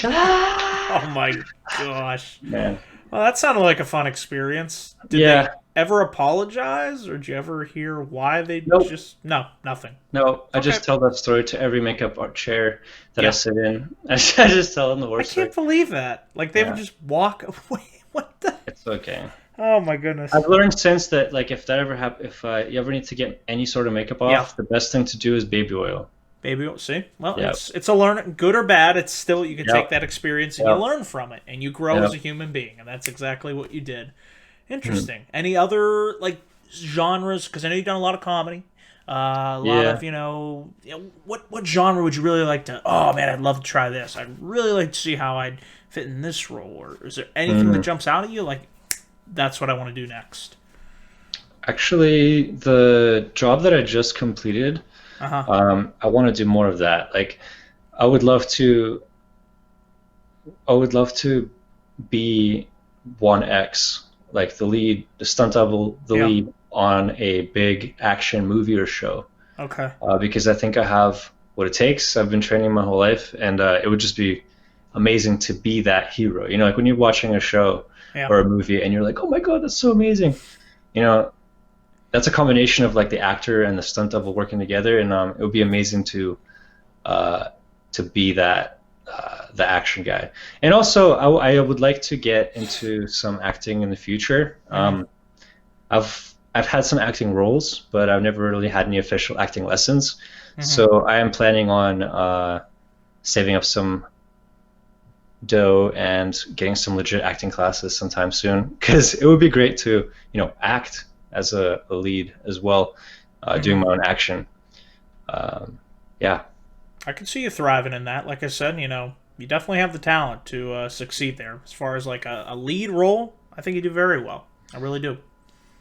Oh my gosh. Man. Well, that sounded like a fun experience. Did Yeah. they ever apologize, or did you ever hear why they Nope. just? No, nothing. No, I Okay. just tell that story to every makeup art chair that I Yeah. sit in. I just tell them the I worst story. can't believe that. Like they would Yeah, just walk away. What the? it's okay. Oh my goodness. I've learned since that like if that ever if you ever need to get any sort of makeup Yeah. off, the best thing to do is baby oil. Baby, see, well, Yeah. it's a learn, good or bad. It's still, you can take Yep. that experience and you Yep. learn from it, and you grow as Yep. a human being, and that's exactly what you did. Mm. Interesting. Any other like genres? Because I know you've done a lot of comedy, a lot Yeah. of what genre would you really like to? Oh man, I'd love to try this. I'd really like to see how I'd fit in this role. Or is there anything that Mm. jumps out at you? Like that's what I want to do next. Actually, the job that I just completed, Uh huh. I want to do more of that. Like, I would love to, I would love to be 1X, like the lead, the stunt double, the Yeah. lead on a big action movie or show. Okay. Because I think I have what it takes. I've been training my whole life, and it would just be amazing to be that hero. You know, like when you're watching a show Yeah. or a movie, and you're like, "Oh my God, that's so amazing!" You know, that's a combination of like the actor and the stunt double working together, and it would be amazing uh, to be that the action guy. And also, I would like to get into some acting in the future. Mm-hmm. I've had some acting roles, but I've never really had any official acting lessons. Mm-hmm. So I am planning on saving up some dough and getting some legit acting classes sometime soon, because it would be great to, act as a lead as well, doing Mm-hmm. my own action. Um, yeah, I can see you thriving in that. Like I said, you definitely have the talent to succeed there. As far as like a lead role, I think you do very well. I really do.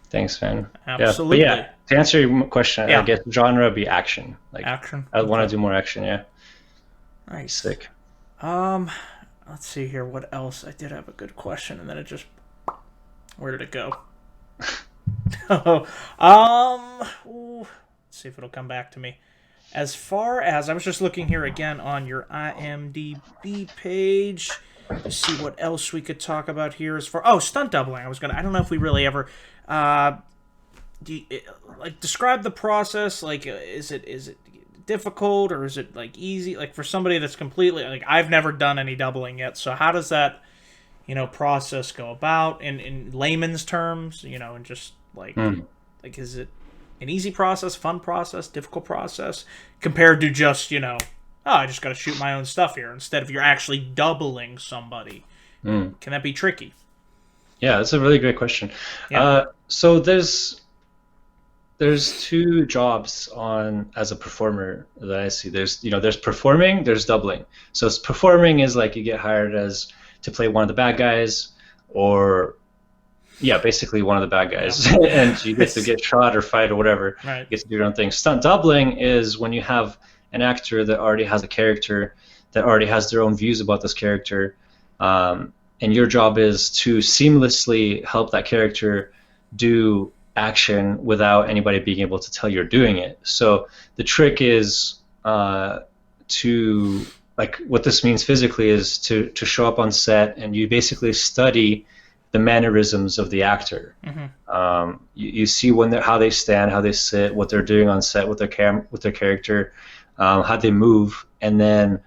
thanks, man. Yeah, but Absolutely. yeah, to answer your question, I Yeah. guess genre would be action. Like, Action. I want Okay. to do more action. Yeah, Nice. sick. Um, let's see here. What else? I did have a good question, and then it just where did it go? Ooh, let's see if it'll come back to me. As far as I was just looking here again on your IMDb page to see what else we could talk about here. As far stunt doubling, I don't know if we really ever uh like describe the process. Like, is it difficult or is it like easy? Like for somebody that's completely like I've never done any doubling yet. So how does that process go about in layman's terms? And just Hmm. like is it an easy process, fun process, difficult process compared to just I just got to shoot my own stuff here instead of you're actually doubling somebody. Hmm. Can that be tricky? Yeah, that's a really great question. Yeah. So there's two jobs on as a performer that I see. There's performing, there's doubling. So performing is like you get hired as to play one of the bad guys, or yeah, basically one of the bad Yeah. guys, and you get to get shot or fight or whatever. Right. You get to do your own thing. Stunt doubling is when you have an actor that already has a character, that already has their own views about this character, and your job is to seamlessly help that character do action without anybody being able to tell you're doing it. So the trick is to like what this means physically is to show up on set and you basically study the mannerisms of the actor. Mm-hmm. You see how they stand, how they sit, what they're doing on set with their character, how they move, and then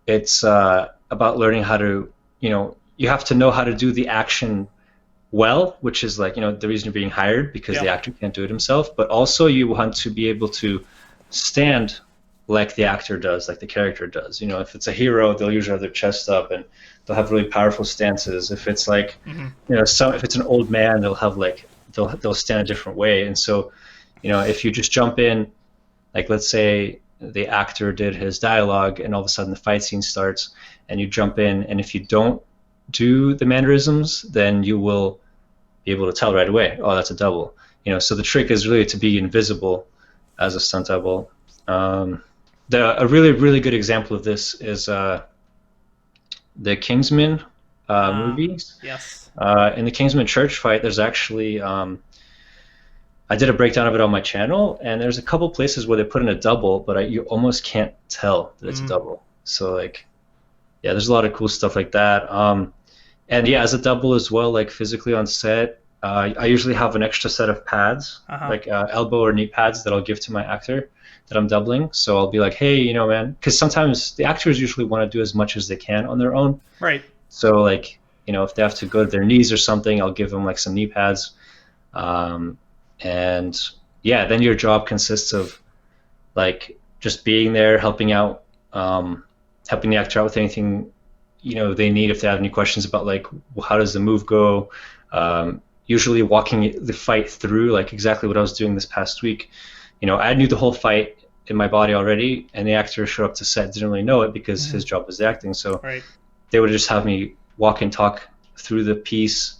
it's about learning how to you have to know how to do the action well, which is like the reason you're being hired because Yeah. the actor can't do it himself, but also you want to be able to stand like the actor does, like the character does. If it's a hero, they'll usually have their chest up and they'll have really powerful stances. If it's like Mm-hmm. if it's an old man, they'll have like they'll stand a different way. And so if you just jump in, like let's say the actor did his dialogue and all of a sudden the fight scene starts and you jump in, and if you don't do the mannerisms, then you will be able to tell right away, oh, that's a double. So the trick is really to be invisible as a stunt double. A really, really good example of this is the Kingsman movies. Yes. In the Kingsman church fight, there's actually I did a breakdown of it on my channel, and there's a couple places where they put in a double, but you almost can't tell that it's a double. So like, yeah, there's a lot of cool stuff like that. And yeah, as a double as well, like physically on set, I usually have an extra set of pads, Uh-huh. like elbow or knee pads that I'll give to my actor that I'm doubling. So I'll be like, hey, man, because sometimes the actors usually want to do as much as they can on their own. Right. So like, if they have to go to their knees or something, I'll give them like some knee pads. And yeah, then your job consists of like just being there, helping the actor out with anything they need, if they have any questions about like how does the move go. Usually walking the fight through, like exactly what I was doing this past week. I knew the whole fight in my body already, and the actor showed up to set didn't really know it because his job was acting. So Right. they would just have me walk and talk through the piece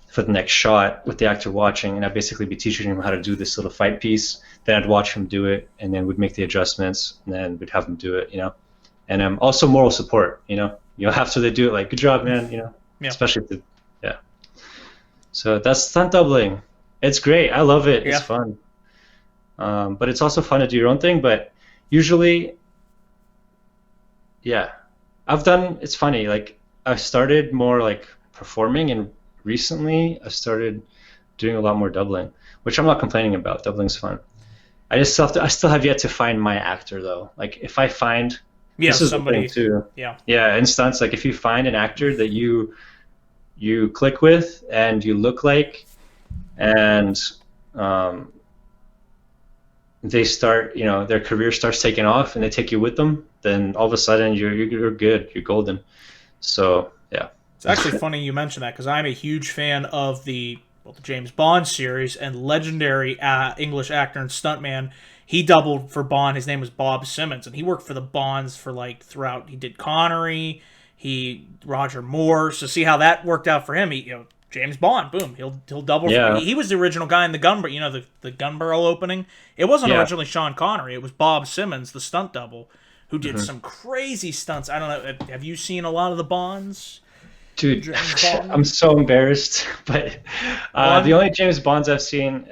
for the next shot with the actor watching, and I'd basically be teaching him how to do this little fight piece. Then I'd watch him do it, and then we'd make the adjustments, and then we'd have him do it. And also moral support. After they do it, like good job, man. Yeah. Especially if yeah. So that's stunt doubling. It's great. I love it. Yeah. It's fun. But it's also fun to do your own thing. But usually, yeah, it's funny. Like I've started more like performing, and recently I started doing a lot more doubling, which I'm not complaining about. Doubling's fun. I still have yet to find my actor though. Like if I find, this is somebody the thing too. Yeah. In stunts, like if you find an actor that you click with and you look like, and they start, their career starts taking off, and they take you with them, then all of a sudden you're good, you're golden. So yeah. It's actually funny you mention that, because I'm a huge fan of the James Bond series, and legendary English actor and stuntman. He doubled for Bond. His name was Bob Simmons, and he worked for the Bonds for like throughout. He did Connery, Roger Moore. So see how that worked out for him. James Bond, boom, he'll double. Yeah. He was the original guy in the Gunbarrel, the gun barrel opening. It wasn't originally Sean Connery. It was Bob Simmons, the stunt double, who did some crazy stunts. I don't know. Have you seen a lot of the Bonds? Dude, I'm so embarrassed, but the only James Bonds I've seen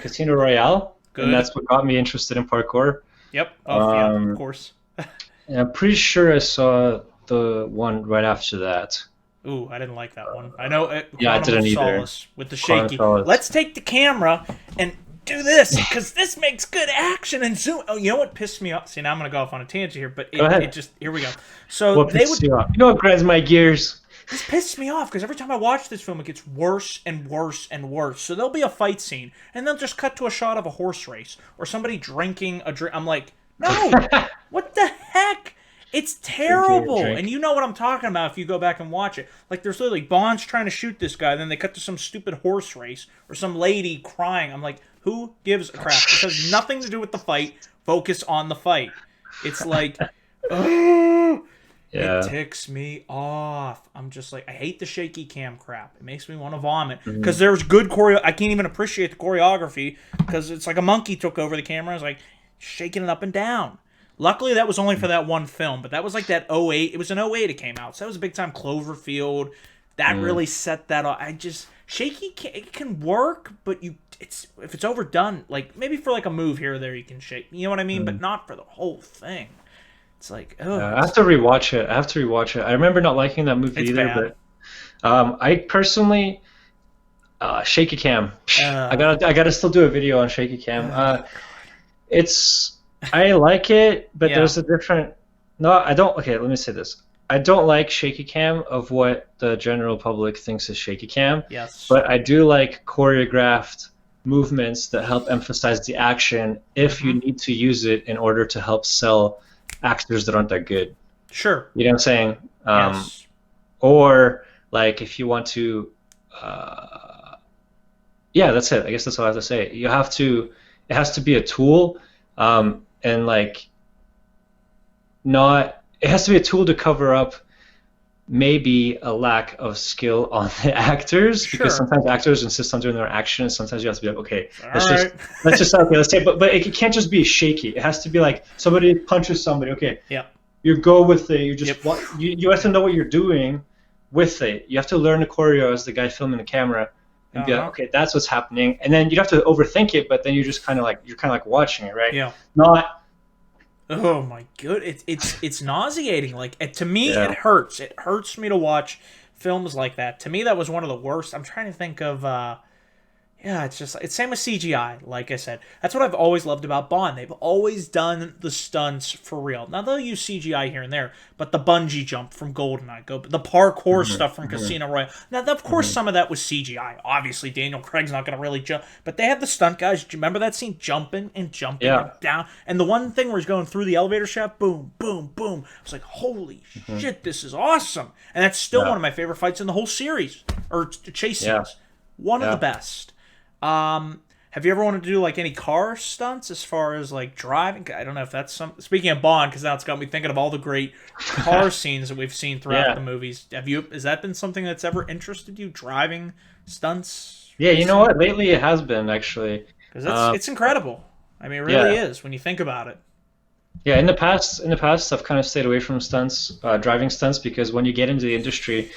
Casino Royale. Good. And that's what got me interested in parkour. Yep. Yeah, of course. And I'm pretty sure I saw the one right after that. Ooh, I didn't like that one. I know. I didn't either. With the shaky. Let's take the camera and do this, because this makes good action and zoom. Oh, you know what pissed me off? See, now I'm going to go off on a tangent here, but it just, here we go. So what pissed you off? What grinds my gears? This pisses me off, because every time I watch this film, it gets worse and worse and worse. So there'll be a fight scene, and they'll just cut to a shot of a horse race or somebody drinking a drink. I'm like, no, what the heck? It's terrible. And you know what I'm talking about if you go back and watch it. Like, there's literally Bond's trying to shoot this guy, then they cut to some stupid horse race or some lady crying. I'm like, who gives a crap? It has nothing to do with the fight. Focus on the fight. It's like, oh. Yeah. It ticks me off. I'm just like, I hate the shaky cam crap. It makes me want to vomit. Because there's good choreo. I can't even appreciate the choreography, because it's like a monkey took over the camera. It's like shaking it up and down. Luckily, that was only for that one film, but that was like that 08. It was in 08 it came out. So that was a big time Cloverfield. That really set that off. Shaky it can work, but if it's overdone, like maybe for like a move here or there you can shake. You know what I mean? But not for the whole thing. It's like, oh. I have to rewatch it. I remember not liking that movie either, bad. But I personally, shaky cam. I gotta still do a video on shaky cam. I like it, but there's a different. No, I don't. Okay, let me say this. I don't like shaky cam of what the general public thinks is shaky cam. Yes. But I do like choreographed movements that help emphasize the action if you need to use it in order to help sell actors that aren't that good. Sure. You know what I'm saying? Yes. Or like if you want to, yeah, that's it. I guess that's all I have to say. It has to be a tool, and like it has to be a tool to cover up maybe a lack of skill on the actors, because sometimes actors insist on doing their action, and sometimes you have to be like, okay, let's say, but it can't just be shaky. It has to be like somebody punches somebody. Okay, you go with it. You just you have to know what you're doing with it. You have to learn the choreo as the guy filming the camera, and be like, okay, that's what's happening, and then you have to overthink it, but then you're kind of like watching it, right? Yeah. Not. Oh my god, it's nauseating. Like to me, it hurts. It hurts me to watch films like that. To me, that was one of the worst. I'm trying to think of Yeah, it's just it's same with CGI. Like I said, that's what I've always loved about Bond. They've always done the stunts for real. Now they'll use CGI here and there, but the bungee jump from GoldenEye, the parkour Hmm. stuff from Hmm. Casino Royale. Now, of course, Hmm. some of that was CGI. Obviously, Daniel Craig's not going to really jump, but they had the stunt guys. Do you remember that scene, jumping and jumping and Yeah. down? And the one thing where he's going through the elevator shaft, boom, boom, boom. I was like, holy Hmm. shit, this is awesome! And that's still Yeah. one of my favorite fights in the whole series, or chase Yeah. scenes. One of the Yeah. best. Have you ever wanted to do like any car stunts as far as like driving? I don't know if that's some. Speaking of Bond, because now it's got me thinking of all the great car scenes that we've seen throughout the Yeah. movies. Have you? Has that been something that's ever interested you? Driving stunts, Yeah. You know racing? what? Lately it has been actually. Because Um, it's incredible. I mean, it really yeah. is when you think about it. Yeah, in the past, I've kind of stayed away from stunts, driving stunts, because when you get into the industry,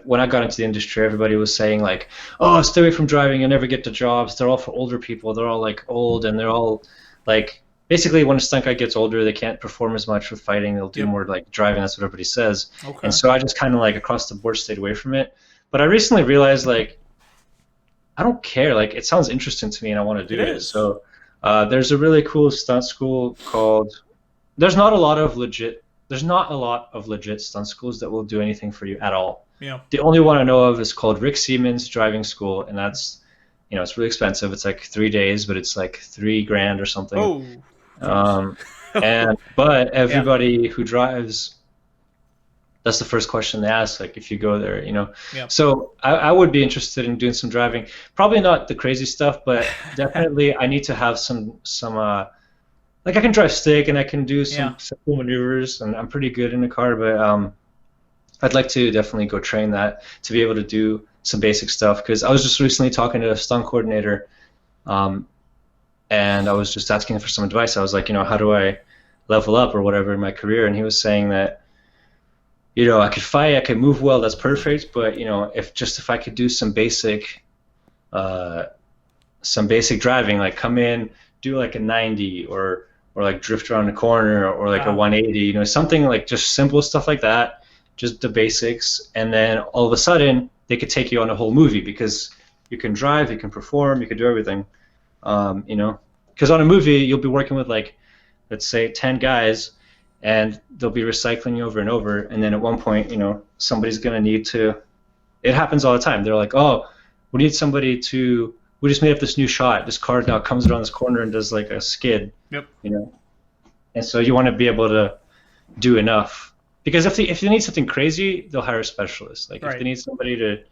when I got into the industry, everybody was saying like, "Oh, stay away from driving. You'll never get the jobs. They're all for older people. They're all like old, and they're all like basically when a stunt guy gets older, they can't perform as much with fighting. They'll do Yep. more like driving. That's what everybody says." And Okay. so I just kind of like across the board stayed away from it. But I recently realized like I don't care. Like it sounds interesting to me, and I want to It do it. is. So there's a really cool stunt school called there's not a lot of legit stunt schools that will do anything for you at all. Yeah. The only one I know of is called Rick Siemens Driving School, and that's it's really expensive. It's like 3 days, but it's like 3 grand or something. Oh, jeez. Um, and but Yeah. everybody who drives, that's the first question they ask, like if you go there. Yeah. So I would be interested in doing some driving. Probably not the crazy stuff, but definitely I need to have some like I can drive stick and I can do Yeah. some simple maneuvers and I'm pretty good in the car, but I'd like to definitely go train that to be able to do some basic stuff because I was just recently talking to a stunt coordinator, um, and I was just asking for some advice. I was like, how do I level up or whatever in my career? And he was saying that, I could fight, I could move well, that's perfect, but if I could do uh, some basic driving, like come in, do like a 90 or like drift around the corner or like a Uh, 180, something like just simple stuff like that, just the basics, and then all of a sudden they could take you on a whole movie because you can drive, you can perform, you can do everything, because on a movie you'll be working with like let's say 10 guys and they'll be recycling you over and over, and then at one point somebody's going to need to, it happens all the time, they're like, oh, we need somebody to, we just made up this new shot, this car now comes around this corner and does like a skid, yep. you know and so you want to be able to do enough, because if they need something crazy they'll hire a specialist, like if they Right. need somebody to,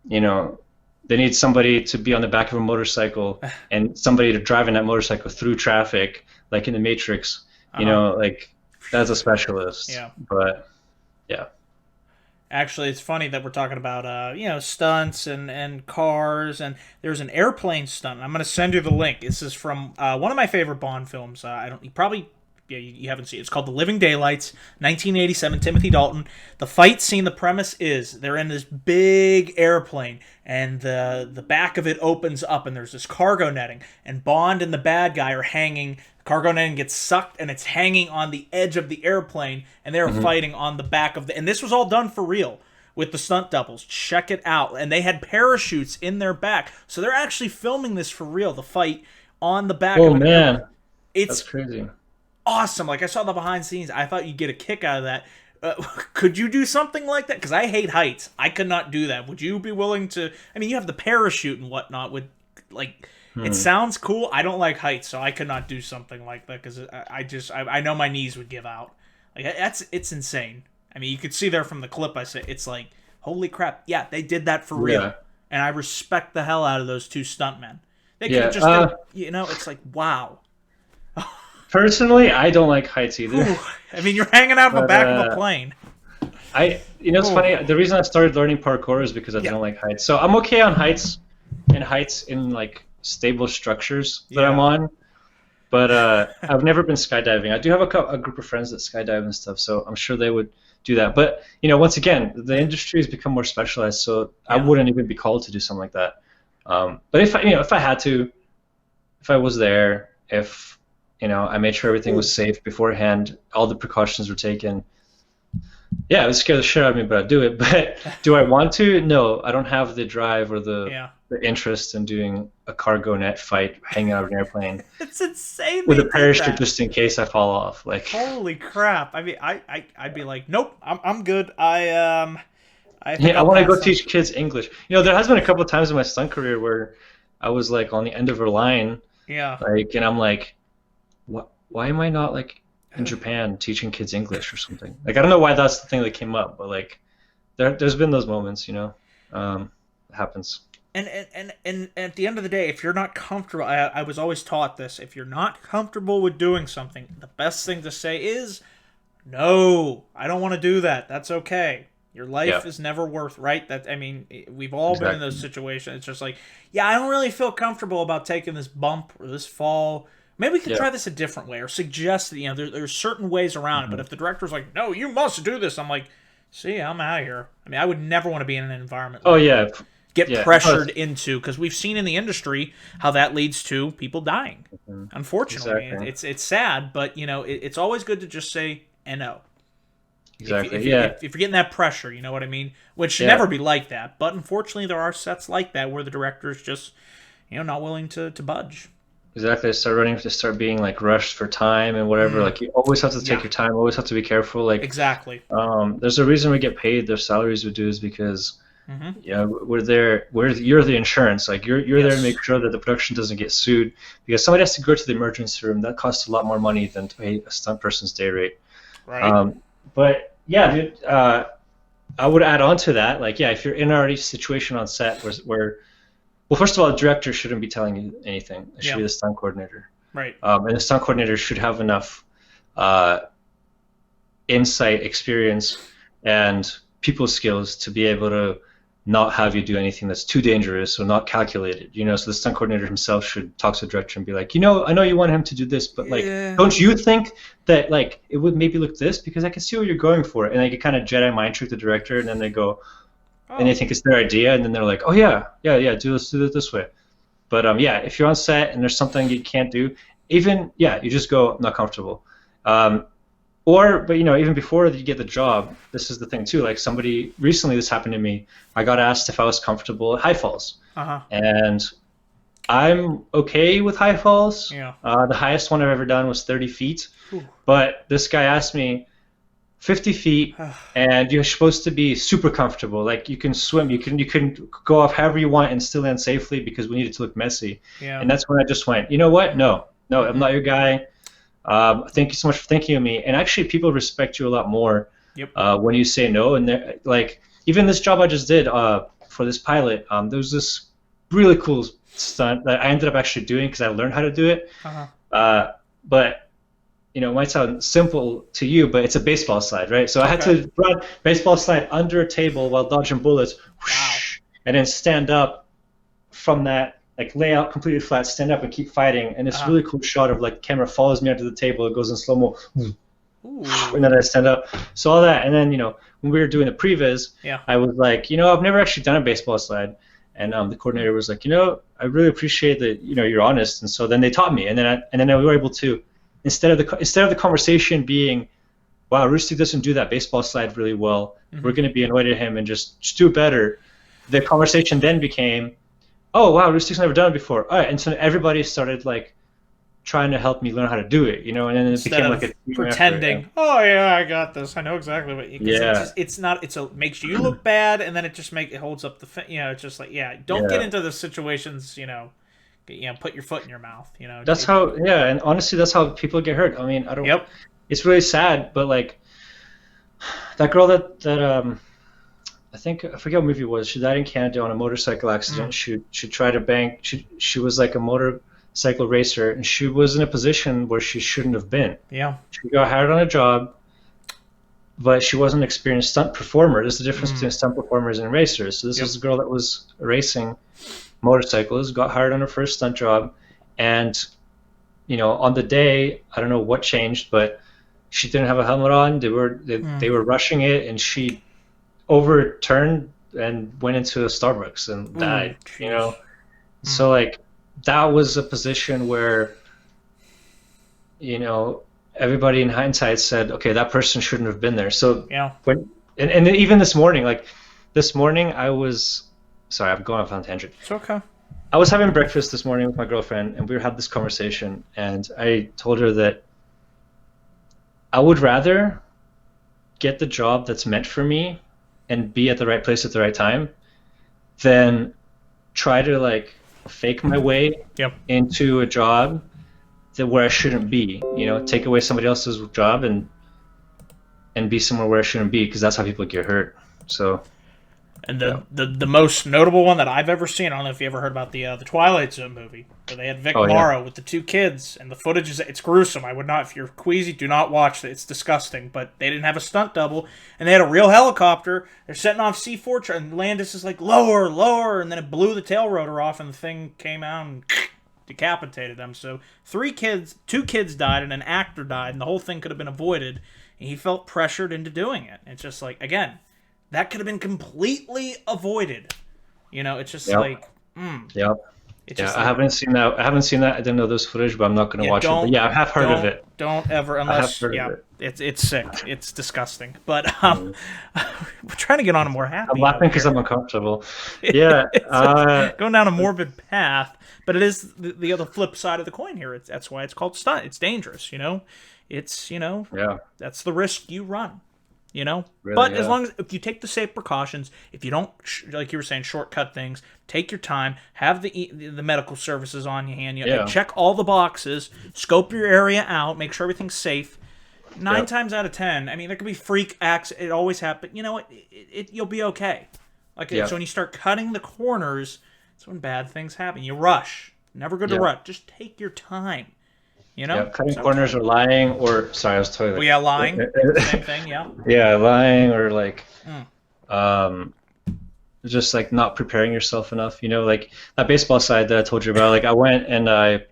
you know they need somebody to be on the back of a motorcycle and somebody to drive in that motorcycle through traffic like in the Matrix, Uh-huh. like that's a specialist. Yeah. But yeah. Actually, it's funny that we're talking about stunts and cars, and there's an airplane stunt. I'm going to send you the link. This is from one of my favorite Bond films. I don't you probably yeah you haven't seen it. It's called The Living Daylights, 1987. Timothy Dalton. The fight scene. The premise is they're in this big airplane, and the back of it opens up, and there's this cargo netting, and Bond and the bad guy are hanging. Cargo netting gets sucked and it's hanging on the edge of the airplane, and they're Hmm. fighting on the back of the, and this was all done for real with the stunt doubles. Check it out. And they had parachutes in their back, so they're actually filming this for real, the fight on the back Oh of an airplane. man, that's It's crazy. awesome. Like, I saw the behind the scenes, I thought you'd get a kick out of that. uh, could you do something like that? Because I hate heights. I could not do that. Would you be willing to? I mean, you have the parachute and whatnot. With like, it Hmm. sounds cool. I don't like heights, so I could not do something like that because I know my knees would give out. Like, it's insane. I mean, you could see there from the clip. I said it's like, holy crap! Yeah, they did that for real, Yeah. and I respect the hell out of those two stuntmen. They could Yeah. have just did. It's like, wow. Personally, I don't like heights either. Whew. I mean, you're hanging out of the But back of a plane. it's Oh, funny. The reason I started learning parkour is because I yeah, don't like heights. So I'm okay on heights in like stable structures that I'm yeah. on. But I've never been skydiving. I do have a group of friends that skydive and stuff, so I'm sure they would do that. But once again, the industry has become more specialized, so I Yeah. wouldn't even be called to do something like that. But if I had to, if I was there, if I made sure everything was safe beforehand, all the precautions were taken. Yeah, it would scare the shit out of me, but I'd do it. But do I want to? No, I don't have the drive or the Yeah. the interest in doing a cargo net fight, hanging out of an airplane It's insane with they a did parachute that. just in case I fall off. Like, Holy crap! I mean, I'd be like, nope, I'm good. I think yeah, I I'll want to go pass on. teach kids English. There has been a couple of times in my stunt career where I was like on the end of a line, Yeah. like, and I'm like, what? Why am I not like in Japan teaching kids English or something? Like, I don't know why that's the thing that came up, but like, there's been those moments. It happens. And at the end of the day, if you're not comfortable, I was always taught this. If you're not comfortable with doing something, the best thing to say is, no, I don't want to do that. That's okay. Your Yeah, life is never worth, right? That I mean, we've all been in those exactly. situations. It's just like, yeah, I don't really feel comfortable about taking this bump or this fall. Maybe we could Yeah. try this a different way, or suggest that there's certain ways around it. But Mhm. if the director's like, no, you must do this, I'm like, see, I'm out of here. I mean, I would never want to be in an environment Oh like yeah, that. Get yeah. pressured into, because we've seen in the industry how that leads to people dying. Mhm. Unfortunately, Exactly. it's sad, but it's always good to just say no. If, Exactly. if, Yeah. if, if you're getting that pressure, you know what I mean? Which should Yeah. never be like that. But unfortunately, there are sets like that where the director's just, not willing to budge. Exactly. Start being like rushed for time and whatever. Mm, Like you always have to take yeah, your time. Always have to be careful. Like, exactly. there's a reason we get paid the salaries we do is because Hmm. we're there. You're the insurance. Like you're there to Yes. make sure that the production doesn't get sued because somebody has to go to the emergency room. That costs a lot more money than to pay a stunt person's day rate. Right. But yeah, dude, I would add on to that. Like, yeah, if you're in already situation on set where well, first of all, the director shouldn't be telling you anything. It should Yeah. be the stunt coordinator. Right. And the stunt coordinator should have enough uh, insight, experience, and people skills to be able to not have you do anything that's too dangerous or not calculated. So the stunt coordinator himself should talk to the director and be like, I know you want him to do this, but like, Yeah. don't you think that like it would maybe look this because I can see where you're going for it, and they kind of Jedi mind trick the director, and then they go and they Oh. think it's their idea, and then they're like, oh yeah, yeah, yeah, do it this way. But yeah, if you're on set and there's something you can't do, even yeah, you just go I'm not comfortable. Um, but even before you get the job, this is the thing too. Like somebody recently, this happened to me. I got asked if I was comfortable at high falls, Uh huh. and I'm okay with high falls. Yeah. The highest one I've ever done was 30 feet, Whew. but this guy asked me 50 feet, and you're supposed to be super comfortable. Like you can swim, you can go off however you want and still land safely because we need it to look messy. Yeah. And that's when I just went, you know what? No, no, I'm Mm-mm. not your guy. Thank you so much for thinking of me. And actually, people respect you a lot more Yep. when you say no. And like even this job I just did for this pilot, there was this really cool stunt that I ended up actually doing because I learned how to do it. Uh huh. But it might sound simple to you, but it's a baseball slide, right? So I had Okay. to run baseball slide under a table while dodging bullets, Wow. whoosh, and then stand up from that, like lay out completely flat, stand up and keep fighting. And this Uh really cool shot of like the camera follows me onto the table, it goes in slow mo, Ooh. and then I stand up. So all that, and then when we were doing the previs, Yeah. I was like, I've never actually done a baseball slide, and the coordinator was like, I really appreciate that you're honest, and so then they taught me, and then we were able to instead of the conversation being, wow, Rustic doesn't do that baseball slide really well, we're Hmm. going to be annoyed at him and just do it better. The conversation then became, oh wow, Rustic's never done it before. All right, and so everybody started like trying to help me learn how to do it, and then it Instead became like a of team effort. pretending, oh yeah, I got this. I know exactly what you. Because Yeah, it's not. Makes you look bad, and then it holds up the. It's just like, yeah. Don't get yeah. into the situations. Put your foot in your mouth. That's how, yeah, and honestly, that's how people get hurt. I mean, I don't. Yep. It's really sad, but like that girl that I think I forget what movie it was. She died in Canada on a motorcycle Mm. accident. She tried to bank. She was like a motorcycle racer, and she was in a position where she shouldn't have been. Yeah. She got hired on a job, but she wasn't an experienced stunt performer. There's the difference Mm. between stunt performers and racers. So this Yep. was a girl that was racing motorcycles, got hired on her first stunt job, and on the day, I don't know what changed, but she didn't have a helmet on. Mm. They were rushing it, and she overturned and went into a Starbucks and Ooh, died. jeez. Mm. So like that was a position where everybody in hindsight said, okay, that person shouldn't have been there. So Yeah. when and even this morning, like this morning, I was sorry, I'm going off on a tangent. It's okay. I was having breakfast this morning with my girlfriend, and we had this conversation, and I told her that I would rather get the job that's meant for me and be at the right place at the right time than try to like fake my way Yep. into a job that where I shouldn't be. Take away somebody else's job and be somewhere where I shouldn't be, because that's how people get hurt. So And yeah. the most notable one that I've ever seen, I don't know if you ever heard about the Twilight Zone movie, where they had Vic Oh yeah. Morrow with the two kids, and the footage it's gruesome. I would not, if you're queasy, do not watch it. It's disgusting. But they didn't have a stunt double, and they had a real helicopter. They're setting off C4, and Landis is like, lower, lower, and then it blew the tail rotor off, and the thing came out and decapitated them. So two kids died, and an actor died, and the whole thing could have been avoided, and he felt pressured into doing it. It's just like, again, that could have been completely avoided. It's just Yep. like, Yep. it's Yeah, just I like, haven't seen that. I haven't seen that. I didn't know those footage, but I'm not going to watch it. But yeah, I have heard of it. Don't ever, I have unless, heard yeah, of it. it's sick. It's disgusting. But Mm. we're trying to get on a more happy I'm laughing note because here. I'm uncomfortable. Yeah. Going down a morbid path, but it is the other flip side of the coin here. That's why it's called stunt. It's dangerous, It's, Yeah. that's the risk you run. Really, But as yeah. long as if you take the safe precautions, if you don't like you were saying shortcut things, take your time, have the medical services on your hand, Yeah. check all the boxes, scope your area out, make sure everything's safe. Nine Yep. times out of 10, I mean, there could be freak acts. It always happens. You know what? You'll be okay. Like Yeah. so, when you start cutting the corners, that's when bad things happen. You rush. Never good to Yeah. rush. Just take your time. Yeah, cutting It's okay. corners or lying, or sorry, I was totally Well, yeah, lying. Same thing. Yeah. yeah, lying or like Mm. um just like not preparing yourself enough. Like that baseball side that I told you about. Like I went and I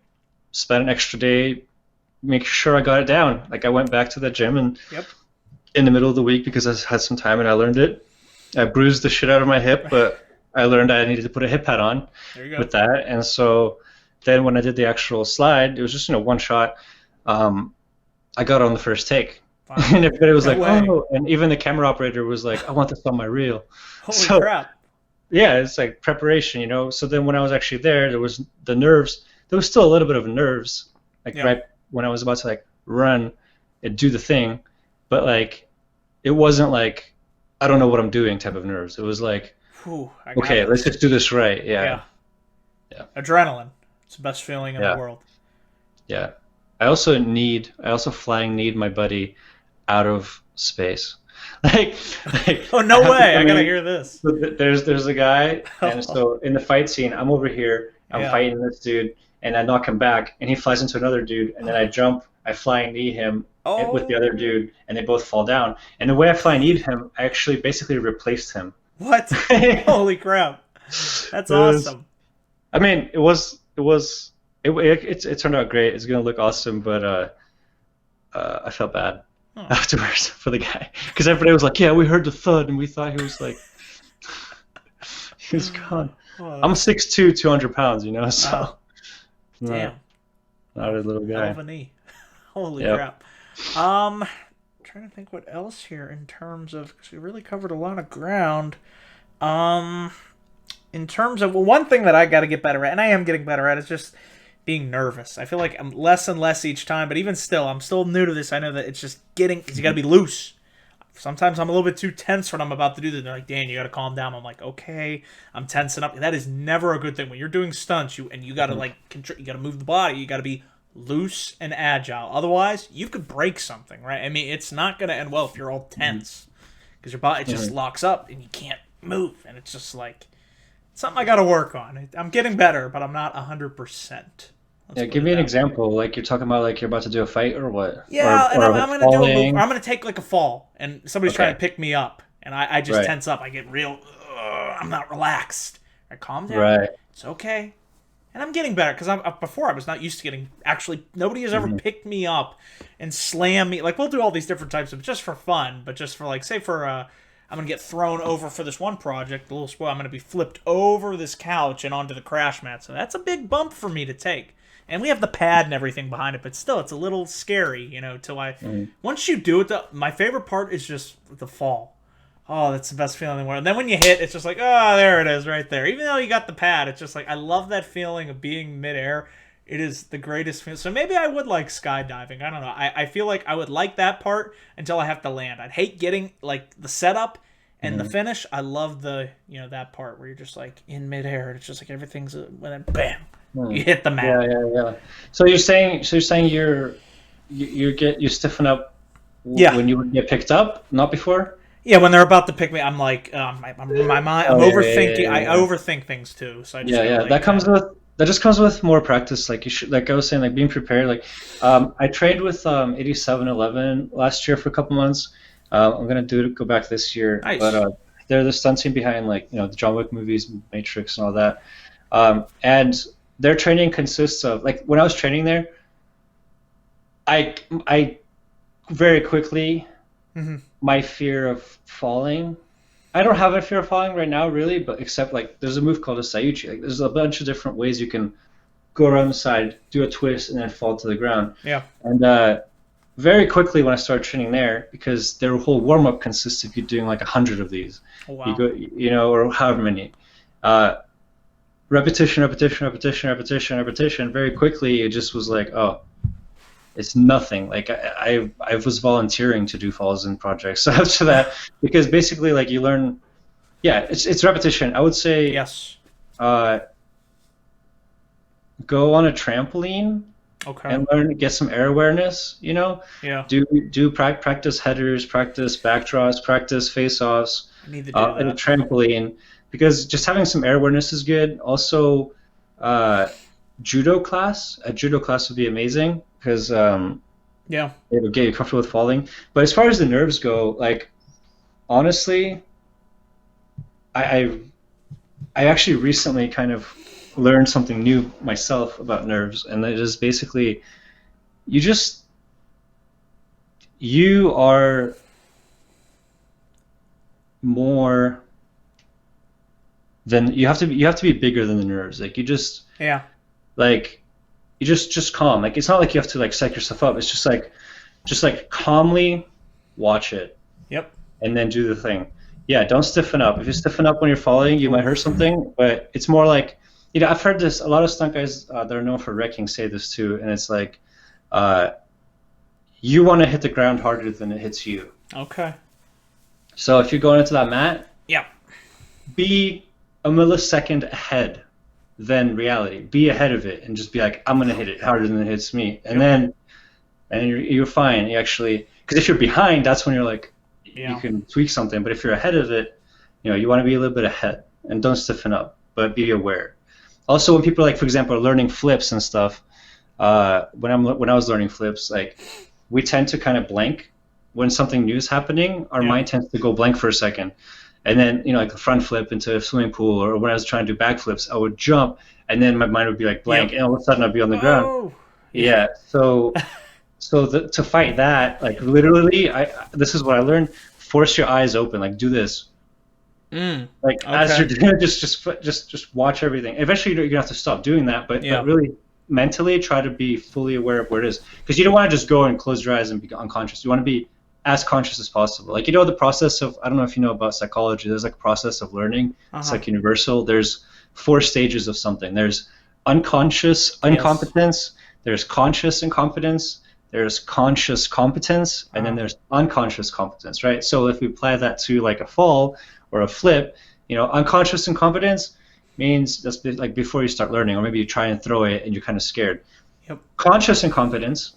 spent an extra day making sure I got it down. Like I went back to the gym and Yep. in the middle of the week because I had some time and I learned it. I bruised the shit out of my hip, but I learned I needed to put a hip pad on There you go. with that. And so then when I did the actual slide, it was just one shot. I got on the first take. Wow. And everybody was No like, way. oh, and even the camera operator was like, I want this on my reel. Holy So crap. yeah, it's like preparation. So then when I was actually there was the nerves. There was still a little bit of nerves, like Yeah. right when I was about to like run and do the thing, but like it wasn't like I don't know what I'm doing type of nerves. It was like, Whew, I got okay, this. let's just do this right. Yeah. Yeah, Yeah. Adrenaline. It's the best feeling in Yeah. the world. yeah. I also flying need my buddy out of space. like Oh, no way. I mean, gotta hear this. So there's a guy, and so in the fight scene, I'm over here, I'm Yeah. fighting this dude, and I knock him back, and he flies into another dude, and then I jump, I flying knee him with the other dude, and they both fall down. And the way I flying kneed him, I actually basically replaced him. What? Holy crap. That's It was- awesome. I mean, it turned out great. It's gonna look awesome, but I felt bad afterwards for the guy because everybody was like, "Yeah, we heard the thud, and we thought he was like." He was gone. Oh, I'm 6'2", 200 pounds, so wow. not, Damn. not a little Hell guy. of a knee. Holy Yep. crap. Trying to think what else here in terms of, because we really covered a lot of ground. In terms of, well, one thing that I got to get better at, and I am getting better at, is just being nervous. I feel like I'm less and less each time, but even still, I'm still new to this. I know that it's just because you got to be loose. Sometimes I'm a little bit too tense when I'm about to do this. They're like, Dan, you got to calm down. I'm like, okay, I'm tensing up. That is never a good thing. When you're doing stunts, you got to you got to move the body. You got to be loose and agile. Otherwise, you could break something, right? I mean, it's not going to end well if you're all tense because your body just locks up and you can't move. And it's just like something I got to work on. I'm getting better, but I'm not 100%. Yeah, give me an example. Like you're talking about, like you're about to do a fight or what? Yeah, and or I'm gonna do a move. I'm gonna take like a fall, and somebody's trying to pick me up, and I just tense up. I get real. I'm not relaxed. I calm down. Right. It's okay, and I'm getting better because before I was not used to getting. Actually, nobody has ever picked me up and slammed me. Like we'll do all these different types of just for fun, but just for like say for I'm gonna get thrown over for this one project. A little spoil. I'm gonna be flipped over this couch and onto the crash mat. So that's a big bump for me to take. And we have the pad and everything behind it, but still, it's a little scary, till once you do it, my favorite part is just the fall. Oh, that's the best feeling in the world. And then when you hit, it's just like, oh, there it is, right there. Even though you got the pad, it's just like I love that feeling of being midair. It is the greatest feeling. So maybe I would like skydiving. I don't know. I feel like I would like that part until I have to land. I'd hate getting like the setup and the Mhm. finish. I love the that part where you're just like in midair. And it's just like everything's and then bam, Hmm. you hit the Yeah, mat. yeah, yeah. So you're saying you stiffen up Yeah, when you would get picked up, not before? yeah. When they're about to pick me, I'm like, my mind. I'm Oh yeah, yeah, overthinking. yeah, I yeah. overthink things too. So I just Yeah, gotta yeah. like kind That just comes with more practice. Like you should, like I was saying, like being prepared. Like, I trained with 8711 last year for a couple months. I'm gonna go back this year, but nice. they're the stunt team behind like the John Wick movies, Matrix, and all that. And their training consists of like when I was training there, I very quickly Hmm. my fear of falling. I don't have a fear of falling right now, really, but except like there's a move called a Sayuchi. Like there's a bunch of different ways you can go around the side, do a twist, and then fall to the ground. Yeah. And very quickly when I started training there, because their whole warm up consists of you doing like 100 of these. Oh You wow. go, or however many. Uh, Repetition, repetition, repetition, repetition, repetition. Very quickly, it just was like, oh, it's nothing. Like I was volunteering to do falls in projects after that because basically like you learn. Yeah, it's repetition. I would say Yes. uh, go on a trampoline Okay. and learn to get some air awareness. Yeah. Practice headers, practice backdraws, practice face-offs I need to do at a that. trampoline because just having some air awareness is good. Also, uh, judo class would be amazing because Yeah. it'll get you comfortable with falling. But as far as the nerves go, like honestly, I I, I actually recently kind of learned something new myself about nerves, and it is basically you just you are more than you have to be bigger than the nerves. Like Yeah. like you just calm. Like it's not like you have to like psych yourself up. It's just like calmly watch it Yep. and then do the thing. Yeah, don't stiffen up. If you stiffen up when you're falling, you might hurt Oof. something. But it's more like, I've heard this. A lot of stunt guys that are known for wrecking say this too, and it's like, uh, you want to hit the ground harder than it hits you. Okay. So if you're going into that mat, Yeah. be a millisecond ahead than reality. Be ahead of it and just be like, I'm gonna hit it harder than it hits me, and Yep. then you're fine. You actually, because if you're behind, that's when you're like, you Yeah. can tweak something. But if you're ahead of it, you want to be a little bit ahead and don't stiffen up, but be aware. Also, when people like, for example, are learning flips and stuff, when I was learning flips, like we tend to kind of blank when something new is happening. Our Yeah. mind tends to go blank for a second, and then like a front flip into a swimming pool, or when I was trying to do backflips, I would jump, and then my mind would be like blank, Yep. and all of a sudden I'd be on the ground. Oh. Yeah. Yeah, so to fight that, like literally, this is what I learned: force your eyes open, like do this, Mm. like as Okay. you're doing it, just watch everything. Eventually, you're gonna have to stop doing that, but Yeah. really mentally try to be fully aware of where it is, because you don't want to just go and close your eyes and be unconscious. You want to be as conscious as possible. Like the process of, I don't know if you know about psychology. There's like a process of learning. Uh It's huh. like universal. There's 4 stages of something. There's unconscious Yes. incompetence. There's conscious incompetence. There's conscious competence, and then Uh. there's unconscious competence, right? So if we apply that to like a fall or a flip, unconscious incompetence means that's like before you start learning, or maybe you try and throw it and you're kind of scared. Yep. Conscious incompetence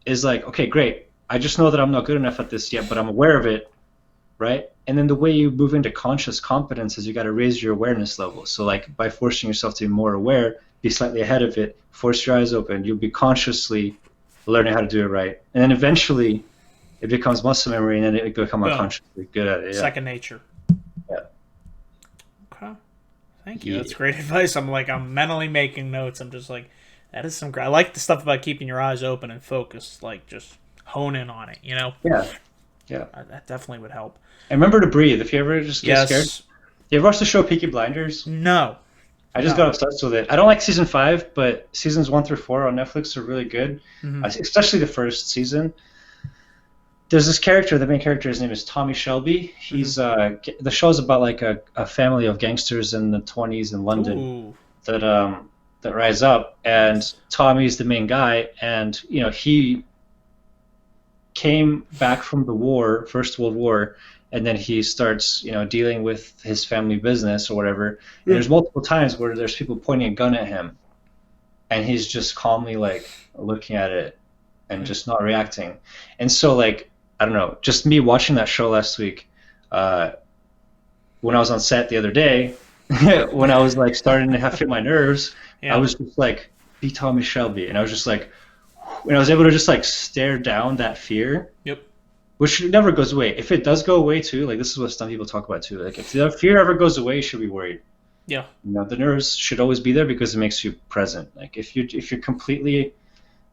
is like, okay, great. I just know that I'm not good enough at this yet, but I'm aware of it, right? And then the way you move into conscious competence is you got to raise your awareness level. So like by forcing yourself to be more aware, be slightly ahead of it, force your eyes open, you'll be consciously learning how to do it right. And then eventually it becomes muscle memory, and then it become Boom. unconsciously good at it. Yeah. Second nature. Yeah. Okay. Thank you. That's Yeah. great advice. I'm mentally making notes. I'm just like, that is some great. I like the stuff about keeping your eyes open and focused. Like just hone in on it. Yeah. Yeah. That definitely would help. And remember to breathe. If you ever just get scared, Yes. you ever watch the show Peaky Blinders? No. I just No. got obsessed with it. I don't like season 5, but seasons 1 through 4 on Netflix are really good, Hmm. especially the first season. there's this character, the main character, his name is Tommy Shelby. Hmm. The show's about like a family of gangsters in the 20s in London Ooh, that that rise up, and nice. Tommy's the main guy, and he came back from the war, First World War, and then he starts dealing with his family business or whatever. And Yeah. there's multiple times where there's people pointing a gun at him, and he's just calmly like looking at it and Mm. just not reacting. And so like I don't know, just me watching that show last week, uh, when I was on set the other day, when I was like starting to have to hit my nerves, I Yeah. was just like, be Tommy Shelby, and I was just like, and I was able to just like stare down that fear, Yep. which never goes away. If it does go away too, like this is what some people talk about too. Like if the fear ever goes away, you should be worried. Yeah. The nerves should always be there because it makes you present. Like if you're completely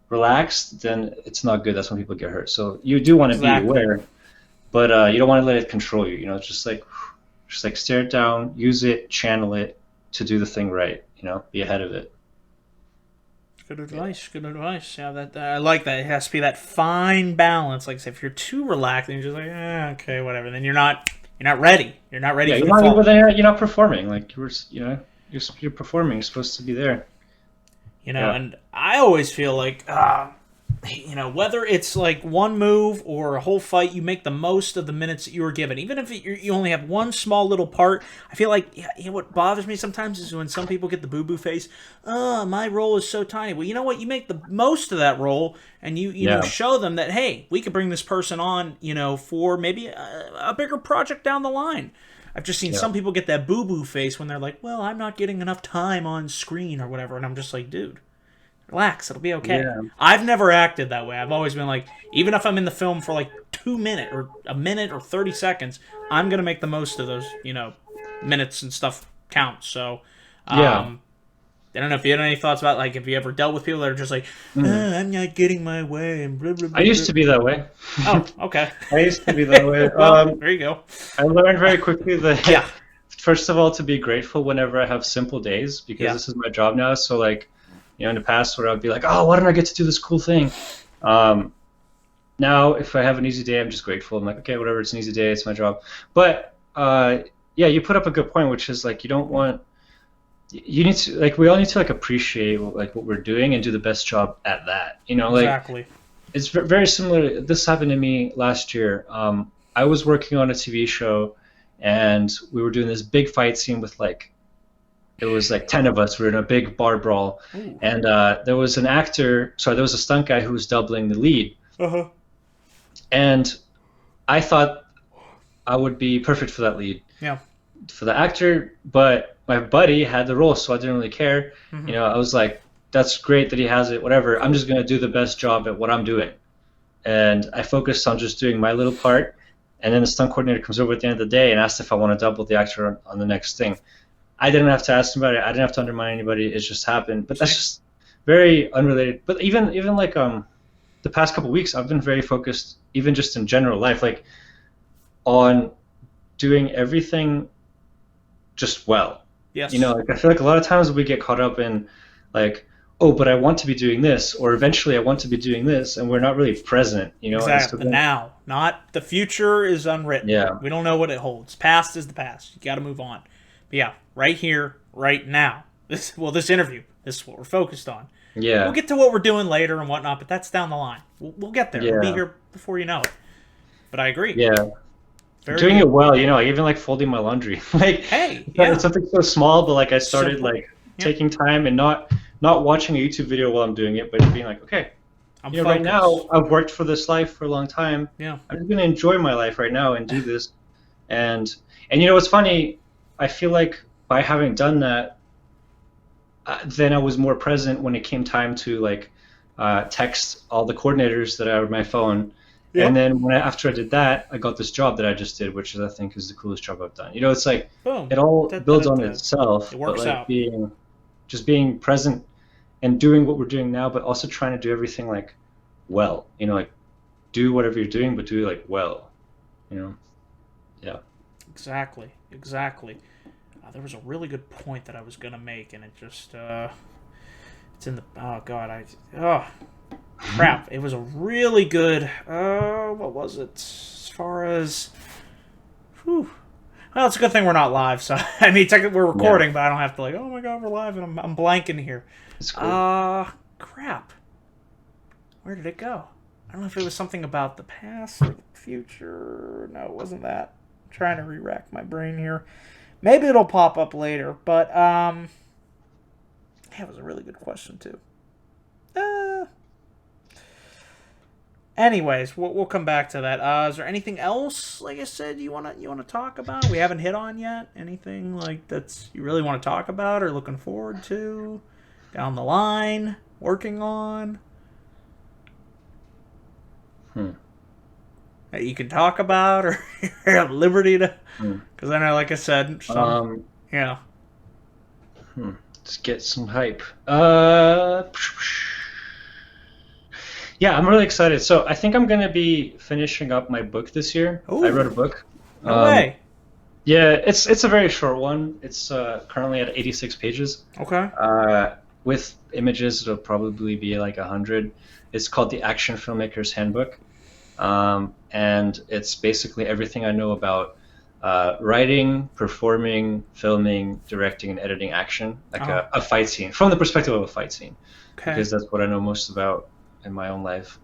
relaxed, then it's not good. That's when people get hurt. So you do want to be Exactly. aware, but you don't want to let it control you. It's just like stare it down, use it, channel it to do the thing right. Be ahead of it. Good Yeah. advice. Good advice. Yeah, that I like that. It has to be that fine balance. Like I said, if you're too relaxed and you're just like, okay, whatever, then you're not ready. You're not ready Yeah, for you're the not even fall. there. You're not performing. Like you're performing. You're supposed to be there. Yeah. And I always feel like, whether it's like one move or a whole fight, you make the most of the minutes that you were given. Even if you only have one small little part, I feel like, what bothers me sometimes is when some people get the boo boo face. Oh, my role is so tiny. Well, you know what? You make the most of that role, and you Yeah. show them that, hey, we could bring this person on, for maybe a bigger project down the line. I've just seen Yeah. some people get that boo boo face when they're like, well, I'm not getting enough time on screen or whatever, and I'm just like, dude, relax, it'll be okay. Yeah. I've never acted that way. I've always been like, even if I'm in the film for like 2 minutes or a minute or 30 seconds, I'm gonna make the most of those, minutes and stuff count. So, Yeah. um, I don't know if you had any thoughts about like if you ever dealt with people that are just like, Mm. I'm not getting my way and blah blah I blah used blah. to be that way. Oh, okay. I used to be that way. Well, there you go. I learned very quickly Yeah, that first of all to be grateful whenever I have simple days because yeah, this is my job now. So like, in the past where I'd be like, oh, why don't I get to do this cool thing? Um, Now if I have an easy day, I'm just grateful. I'm like, okay, whatever, it's an easy day, it's my job. But yeah, you put up a good point, which is like you need to like we all need to like appreciate like what we're doing and do the best job at that. Like exactly. it's very similar. This happened to me last year. I was working on a TV show, and we were doing this big fight scene with like it was like 10 of us. We were in a big bar brawl, Ooh. and there was an actor. Sorry, there was a stunt guy who was doubling the lead, Uh huh. and I thought I would be perfect for that lead Yeah. for the actor, but my buddy had the role, so I didn't really care. Hmm. I was like, that's great that he has it, whatever. I'm just gonna do the best job at what I'm doing. And I focused on just doing my little part. And then the stunt coordinator comes over at the end of the day and asks if I want to double the actor on the next thing. I didn't have to ask anybody. I didn't have to undermine anybody. It just happened. But that's See. just very unrelated. But even like the past couple of weeks, I've been very focused, even just in general life, like on doing everything just well. Yes. Like I feel like a lot of times we get caught up in like, oh, but I want to be doing this, or eventually I want to be doing this, and we're not really present. And so Exactly. The then, now, not the future is unwritten. yeah, We don't know what it holds. Past is the past. You got to move on. But yeah, right here, right now. This interview. This is what we're focused on. We'll yeah, get to what we're doing later and whatnot, but that's down the line. We'll get there. We'll be yeah, here before you know it. But I agree. yeah. Very Doing it good. well, even like folding my laundry. Like Hey, it's yeah. something so small, but like I started Simple. like Yeah. taking time and not watching a YouTube video while I'm doing it, but being like, okay, I'm right focused. now I've worked for this life for a long time. Yeah. I'm just gonna enjoy my life right now and do this. And what's funny? I feel like by having done that, then I was more present when it came time to like text all the coordinators that I had on my phone. And Yep. then after I did that, I got this job that I just did, which is I think is the coolest job I've done. It's like Boom. it all Da, da, builds da, on da. itself, It but works like out. being present and doing what we're doing now, but also trying to do everything like well. Like do whatever you're doing, but do it like well. You know, yeah. Exactly. Exactly. There was a really good point that I was gonna make, and it just it's in the oh god Crap, it was a really good. What was it? As far as, whew. Well, it's a good thing we're not live. So I mean, technically we're Yeah, recording, but I don't have to like, oh my god, we're live, and I'm blanking here. it's cool. Crap. Where did it go? I don't know if it was something about the past or the future. No, it wasn't that. I'm trying to re-rack my brain here. Maybe it'll pop up later, but that was a really good question too. Uh, Anyways, we'll come back to that. Is there anything else, like I said, you wanna talk about? We haven't hit on yet. Anything like that's you really want to talk about or looking forward to down the line, working on Hmm. that you can talk about or you're at liberty to? Hmm. Because I know, like I said, some Um, yeah. let's get some hype. Yeah, I'm really excited. So I think I'm gonna be finishing up my book this year. I wrote a Ooh, book. no Um, way. yeah, it's a very short one. It's currently at 86 pages. Okay. With images, it'll probably be like 100. It's called the Action Filmmakers Handbook, and it's basically everything I know about writing, performing, filming, directing, and editing action, like Uh, a fight scene from the perspective of a fight scene, okay. because that's what I know most about in my own life.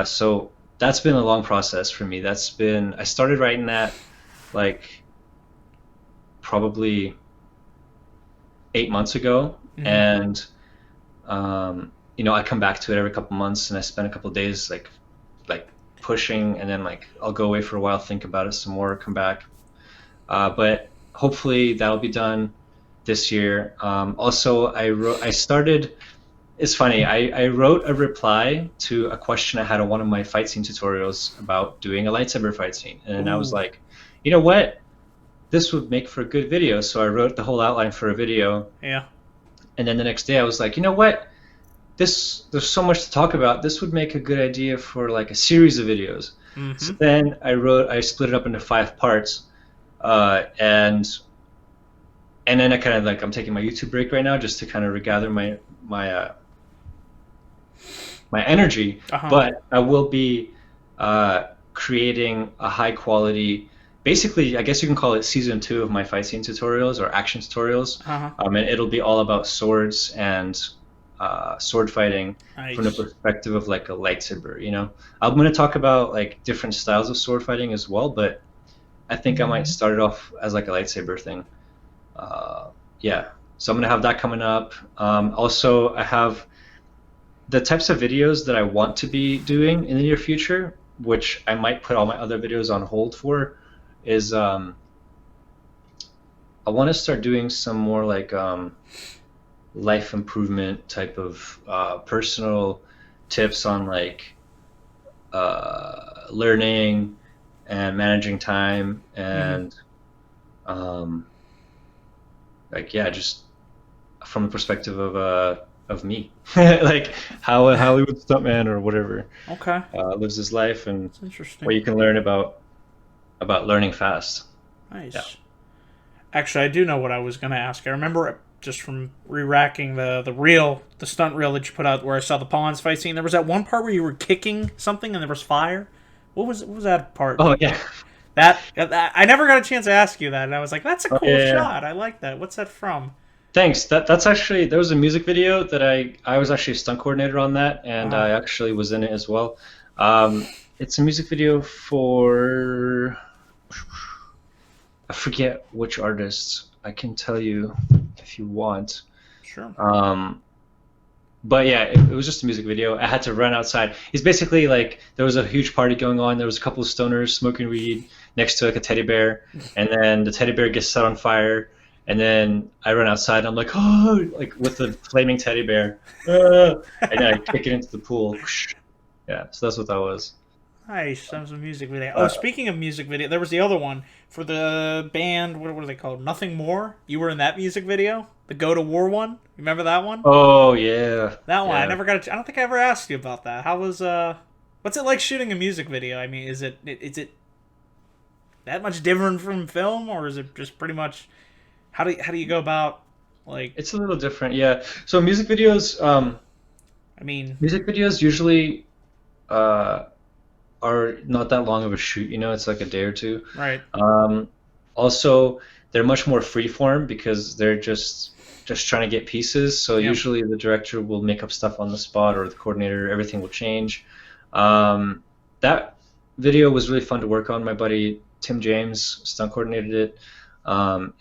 So that's been a long process for me. I started writing that like probably 8 months ago, Mm-hmm. and I come back to it every couple months, and I spend a couple days like pushing, and then like I'll go away for a while, think about it some more, come back. But hopefully that'll be done this year. Also, I started. It's funny. I wrote a reply to a question I had on one of my fight scene tutorials about doing a lightsaber fight scene, and I was Ooh. like, you know what? This would make for a good video. So I wrote the whole outline for a video, Yeah. and then the next day I was like, you know what? There's so much to talk about. This would make a good idea for like a series of videos. So Mm-hmm. then I split it up into 5 parts, and then I kind of like I'm taking my YouTube break right now just to kind of regather my energy. Uh huh. But I will be creating a high quality. Basically, I guess you can call it season 2 of my fight scene tutorials or action tutorials, Uh huh. and it'll be all about swords and sword fighting from the Nice. perspective of like a lightsaber. I'm going to talk about like different styles of sword fighting as well, but I think I might start it off as like a lightsaber thing. Yeah, so I'm going to have that coming up. Also, I have the types of videos that I want to be doing in the near future, which I might put all my other videos on hold for, is I want to start doing some more like life improvement type of personal tips on like learning and managing time Mm-hmm. and um, like yeah, just from the perspective of me, like how a Hollywood stuntman or whatever Okay. lives his life and That's what interesting. you can learn about learning fast. Yeah. Nice. Actually, I do know what I was gonna ask. I remember it just from re-racking the stunt reel that you put out, where I saw the pawns fight scene. There was that one part where you were kicking something and there was fire. What was that part? Oh yeah. That I never got a chance to ask you that, and I was like, "That's a Oh cool yeah. Yeah. shot. I like that. What's that from?" Thanks. That's actually there was a music video that I was actually a stunt coordinator on that, and Uh, I actually was in it as well. It's a music video for I forget which artist. I can tell you if you want. sure. Um, but yeah, it was just a music video. I had to run outside. It's basically like there was a huge party going on. There was a couple of stoners smoking weed next to like a teddy bear, and then the teddy bear gets set on fire. And then I run outside. And I'm like, oh, like with the flaming teddy bear, and then I kick it into the pool. Yeah, so that's what that was. Nice. That was a music video. Oh, Uh, speaking of music video, there was the other one for the band. What are they called? Nothing More. You were in that music video, the Go to War one. You remember that one? oh yeah, That one. I yeah. never got. I don't think I ever asked you about that. How was What's it like shooting a music video? I mean, is it that much different from film, or is it just pretty much how do you go about like? It's a little different, yeah. So music videos, I mean, Music videos usually uh, are not that long of a shoot, it's like a day or two. right. Um, Also, they're much more freeform because they're just trying to get pieces. So Yep. usually the director will make up stuff on the spot, or the coordinator, everything will change. That video was really fun to work on. My buddy Tim James stunt coordinated it.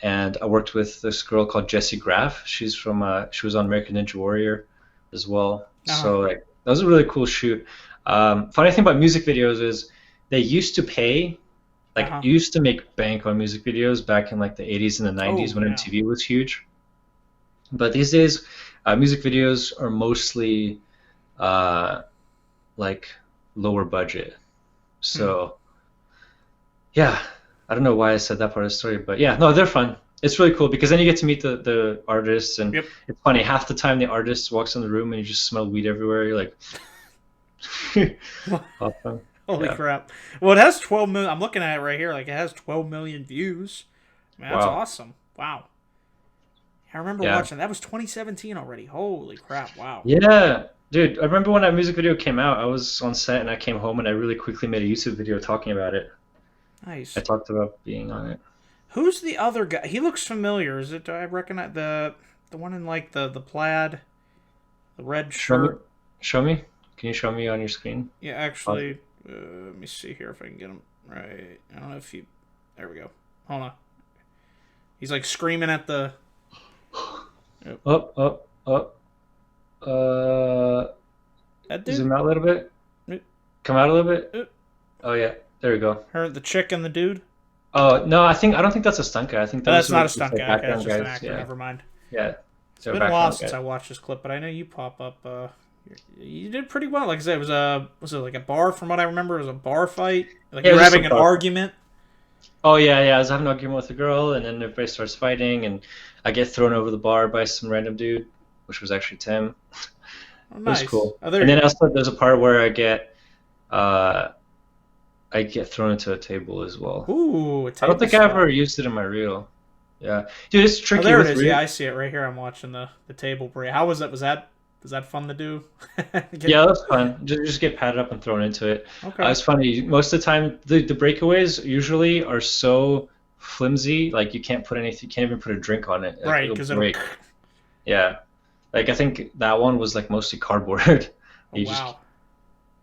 And I worked with this girl called Jessie Graff. She was on American Ninja Warrior as well. Uh-huh. So like that was a really cool shoot. Funny thing about music videos is they used to pay, like Uh-huh. you used to make bank on music videos back in like the 80s and the 90s Oh, when yeah. MTV was huge. But these days, music videos are mostly uh, like lower budget. Hmm. So yeah, I don't know why I said that part of the story, but yeah, no, they're fun. It's really cool because then you get to meet the artists, and Yep. it's funny. Half the time, the artist walks in the room and you just smell weed everywhere. You're like, awesome. Holy Yeah. crap. Well, it has 12 million. I'm looking at it right here. Like, it has 12 million views. Man, that's Wow. awesome. Wow. I remember Yeah. watching that. Was 2017 already. Holy crap. Wow. Yeah. Dude, I remember when that music video came out, I was on set and I came home and I really quickly made a YouTube video talking about it. I Nice. talked about being on it. Who's the other guy? He looks familiar. Is it? Do I recognize the one in like the plaid, the red Show me. shirt? Show me. Can you show me on your screen? Yeah, Pause it. actually, let me see here if I can get him right. I don't know if he. There we go. Hold on. He's like screaming at the. Yep. Up, up, up. That dude. Zoom out a little bit. Yep. Come out a little bit. Yep. Oh yeah, there we go. Her, the chick and the dude. Oh no, I don't think that's a stunt guy. I think Oh, that's those not were a just stunt like guy. Okay, that's background just an guys. actor. Yeah, Never mind. yeah, It's they're been a while background since guys. I watched this clip, but I know you pop up. You did pretty well. Like I said, it was it like a bar? From what I remember, it was a bar fight. Like Yeah, you it were was just having a an bar. argument. Oh yeah, yeah. I was having an argument with a girl, and then everybody starts fighting, and I get thrown over the bar by some random dude, which was actually Tim. Oh, It was nice. cool. Oh, And then there. also there's a part where uh, I get thrown into a table as well. Ooh, a I don't table think I spot. ever used it in my reel. Yeah, dude, it's Oh, tricky there it with is. Yeah, reel. I see it right here. I'm watching the table break. How was that? Was that fun to do? Yeah, that's fun. Just get padded up and thrown into it. Okay. It's funny. Most of the time, the breakaways usually are so flimsy, like you can't put anything, you can't even put a drink on it. Like Right, it'll because it'll. break. Yeah. Like I think that one was like mostly cardboard. Oh You just wow.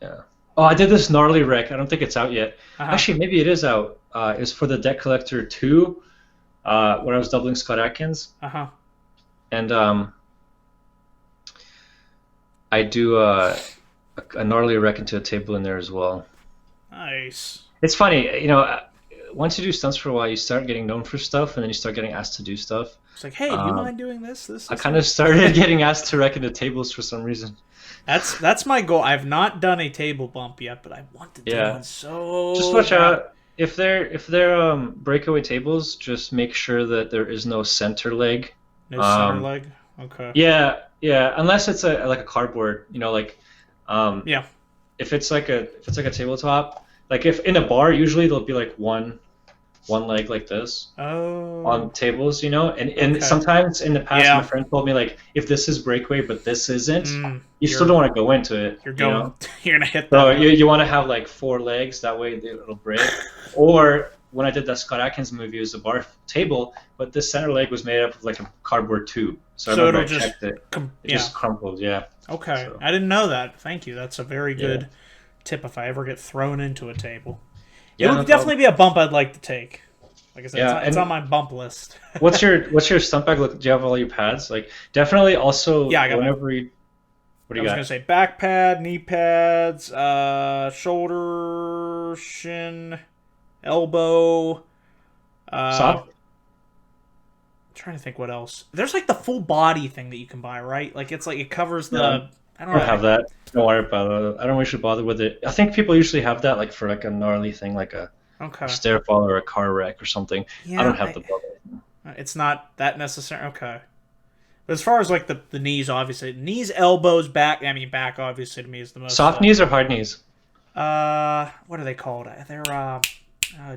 yeah. Oh, I did this gnarly wreck. I don't think it's out yet. Uh huh. Actually, maybe it is out. It's for the Debt Collector 2, where I was doubling Scott Atkins, Uh huh. and I do a gnarly wreck into a table in there as well. Nice. It's funny, once you do stunts for a while, you start getting known for stuff, and then you start getting asked to do stuff. It's like, hey, do you Um, mind doing this, this, I this, kind and of this? started getting asked to wreck into tables for some reason. That's my goal. I've not done a table bump yet, but I want to do Yeah. one Just so watch bad. out. If they're breakaway tables, just make sure that there is no center leg. No center Um, leg. Okay. yeah, yeah, unless it's a like a cardboard, like um, Yeah. if it's like a tabletop, like if in a bar, usually there'll be like one leg like this on Oh. tables, and Okay. sometimes in the past, my Yeah. friend told me like if this is breakaway but this isn't, Mm, you still don't want to go into it, you're you going. know. You're gonna hit So that one. you want to have like four legs, that way it'll break. Or when I did that Scott Atkins movie, it was a bar table, but this center leg was made up of like a cardboard tube. So I So remember it'll I just. checked it. It Yeah. just crumpled, yeah. Okay. So I didn't know that. Thank you. That's a very yeah, good tip if I ever get thrown into a table. It yeah, would no definitely problem. be a bump I'd like to take. Like I said, Yeah, it's on and my bump list. what's your stunt bag look? Do you have all your pads? Like definitely also Yeah, I got my. whenever you what do I you was gonna got? say back pad, knee pads, shoulder, shin, elbow. Soft? Trying to think what else. There's like the full body thing that you can buy, right? Like it's like it covers No, the. I don't I don't know. have that. Don't worry about it. I don't usually bother with it. I think people usually have that like for like a gnarly thing, like a Okay. stair fall or a car wreck or something. I Yeah, don't have the bother. it's not that necessary. Okay. But as far as like the knees, obviously knees, elbows, back. I mean, back obviously to me is the most. Soft knees or hard knees? What are they called? They're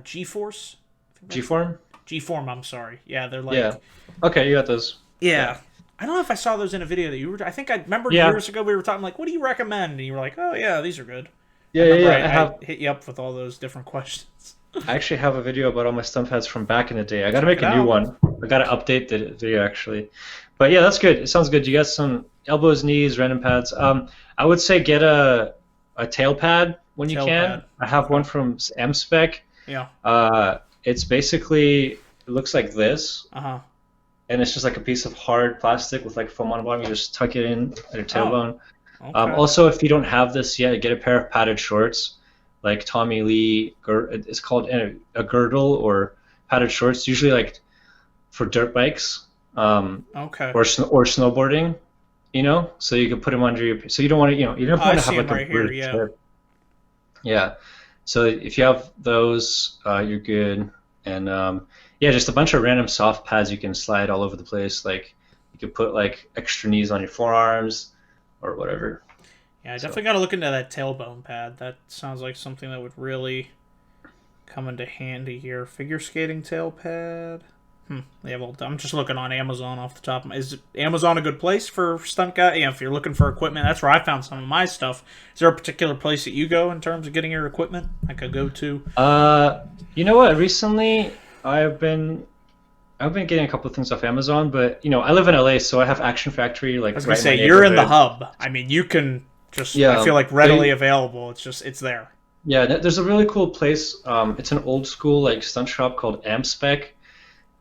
G force. I think G that's form? G form. I'm sorry. Yeah, they're Yeah. like Okay, you got those. Yeah. yeah. I don't know if I saw those in a video that you were. I think I remember Yeah, years ago we were talking like, what do you recommend? And you were like, oh yeah, these are good. I yeah, yeah, remember yeah. I hit you up with all those different questions. I actually have a video about all my stump pads from back in the day. I gotta Check make it a new out. one. I gotta update the video actually. But yeah, that's good. It sounds good. You got some elbows, knees, random pads. I would say get a tail pad when you Tail can. pad. I have one Okay. from M-Spec. Yeah. It's basically it looks like this, Uh huh. and it's just like a piece of hard plastic with like foam on the bottom. You just tuck it in at your Oh. tailbone. Okay. Also, if you don't have this yet, get a pair of padded shorts, like Tommy Lee. It's called a girdle or padded shorts. Usually like for dirt bikes, Okay. or snowboarding. So you can put them under your. So you don't want to, you don't Oh, I want to see have him like a right here. bruised Yeah. hip. Yeah. So if you have those, you're good. And yeah, just a bunch of random soft pads you can slide all over the place. Like you could put like extra knees on your forearms or whatever. Yeah. I So definitely got to look into that tailbone pad. That sounds like something that would really come into handy here. Figure skating tail pad. They have all. I'm just looking on Amazon off the top. Is Amazon a good place for stunt guy? Yeah, if you're looking for equipment, that's where I found some of my stuff. Is there a particular place that you go in terms of getting your equipment? Like a go-to? you know what? Recently, I've been I've been getting a couple of things off Amazon, but I live in LA, so I have Action Factory I was like gonna right in my say you're in the neighborhood. hub. I mean, you can just. I Yeah, feel like readily they available. It's there. yeah. There's a really cool place. It's an old school like stunt shop called Amspec,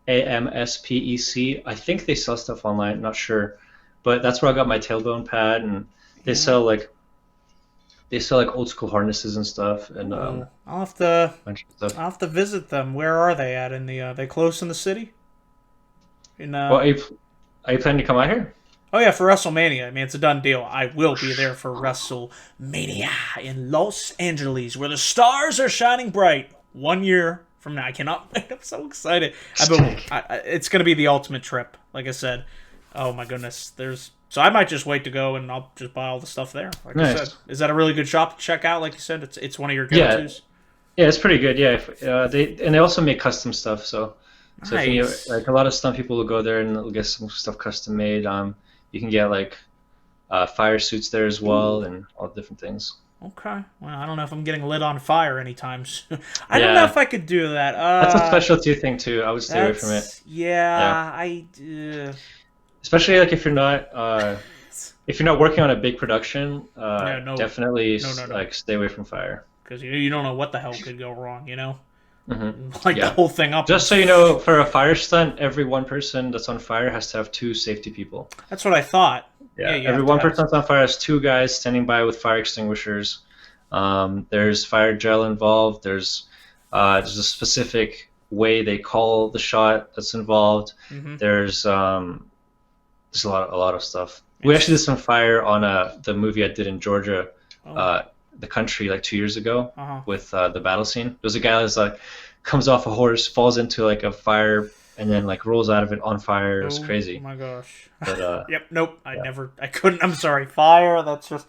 AMSPEC. I think they sell stuff online. Not sure, but that's where I got my tailbone pad, and they Yeah. sell like they sell like old school harnesses and stuff, and Well, a bunch of stuff. I'll have to visit them. Where are they at? In the they close in the city? In Well, are you planning to come out here? Oh yeah, for WrestleMania. I mean, it's a done deal. I will be there for WrestleMania in Los Angeles, where the stars are shining bright. 1 year from now, I cannot wait. I'm so excited. Sick. It's going to be the ultimate trip. Like I said, oh my goodness. So I might just wait to go and I'll just buy all the stuff there. Like I said, Nice. is that a really good shop to check out? Like you said, it's one of your go Yeah, tos. yeah, it's pretty good. Yeah, they also make custom stuff. So if you Nice. like a lot of stunt people will go there and they'll get some stuff custom made. You can get like fire suits there as well Ooh. and all different things. Okay. Well, I don't know if I'm getting lit on fire anytime soon. I don't know Yeah, if I could do that. that's a specialty thing too. I would stay away from it. That's Yeah, yeah. especially like if you're not working on a big production, No, no, definitely no, no, no. like stay away from fire. Because you don't know what the hell could go wrong. Hmm. Like the Yeah. whole thing up. Just so you know, for a fire stunt, every one person that's on fire has to have two safety people. That's what I thought. Yeah, Yeah, you every have to one have. person that's on fire has two guys standing by with fire extinguishers. There's fire gel involved. There's a specific way they call the shot that's involved. Hmm. There's a lot of stuff. We actually It's did some fire on the movie I did in Georgia, oh. uh, the country like 2 years ago Uh huh. with the battle scene. There's a guy that's like comes off a horse, falls into like a fire, and then like rolls out of it on fire. It was Oh crazy. my gosh. But Yep. Nope. yeah, I couldn't. I'm sorry. Fire. That's just.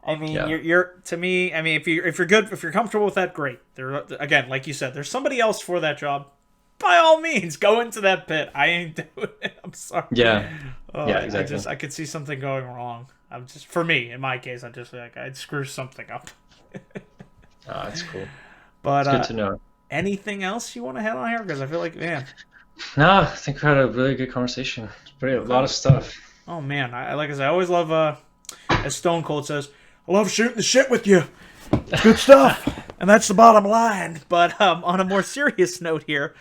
I mean, yeah, you're to me. I mean, if you're good, if you're comfortable with that, great. There again, like you said, there's somebody else for that job. By all means, go into that pit. I ain't doing it. I'm sorry. yeah, Oh, yeah, I exactly. just I could see something going wrong. I'm just for me in my case, I'm just like I'd screw something up. That's cool. But It's good to know. anything else you want to head on here? Because I feel like man, No, I think we had a really good conversation. It's pretty a lot okay. of stuff. Oh man, I like I said, I always love as Stone Cold says, I love shooting the shit with you. It's good stuff, and that's the bottom line. But on a more serious note here,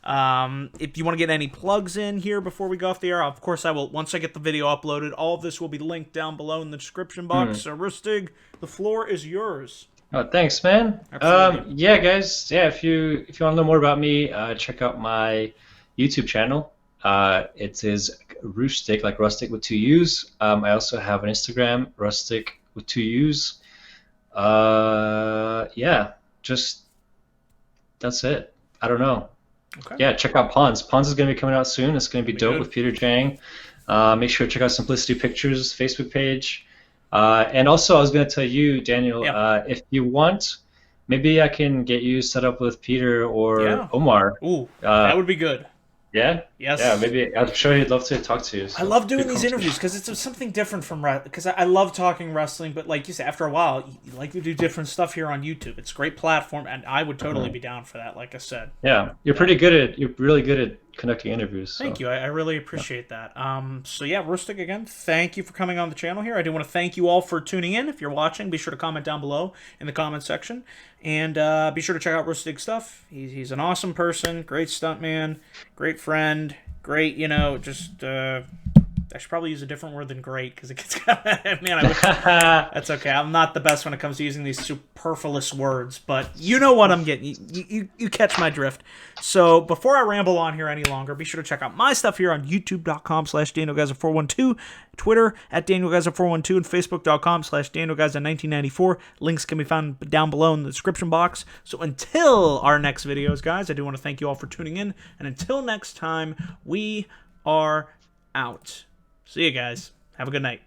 if you want to get any plugs in here before we go off the air, of course I will. Once I get the video uploaded, all of this will be linked down below in the description box. Hmm. So Rustig, the floor is yours. Oh, thanks, man. Absolutely. Yeah, guys. Yeah, if you want to know more about me, check out my YouTube channel. It is Rustic, like rustic with two U's. I also have an Instagram, rustic with two U's. Yeah, just that's it. I don't know. Okay. Yeah, check out Pons. Pons is going to be coming out soon. It's going to be Be dope good. with Peter Jang. Make sure to check out Simplicity Pictures Facebook page. And also, I was going to tell you, Daniel, Yeah. if you want, maybe I can get you set up with Peter or Yeah. Omar. Ooh, Uh, that would be good. Yeah? Yeah, Yes. maybe. I'm sure he'd love to talk to you. I So, love doing good these interviews conversation. because it's something different from because I love talking wrestling, but like you said, after a while, you like to do different stuff here on YouTube. It's a great platform, and I would totally Mhm. be down for that. Like I said, Yeah, yeah. you're really good at conducting interviews. Thank So, you. I really yeah. appreciate that. So yeah, Rustic again. Thank you for coming on the channel here. I do want to thank you all for tuning in. If you're watching, be sure to comment down below in the comment section, and be sure to check out Rustic stuff. He's an awesome person, great stuntman, great friend, great. Just I should probably use a different word than great because it gets kind of man. I wish that's okay. I'm not the best when it comes to using these superfluous words, but you know what I'm getting. You catch my drift. So before I ramble on here any longer, be sure to check out my stuff here on youtube.com/DanielGeyser412, Twitter at DanielGeyser412, and Facebook.com/DanielGeyser1994. Links can be found down below in the description box. So until our next videos, guys, I do want to thank you all for tuning in. And until next time, we are out. See you guys. Have a good night.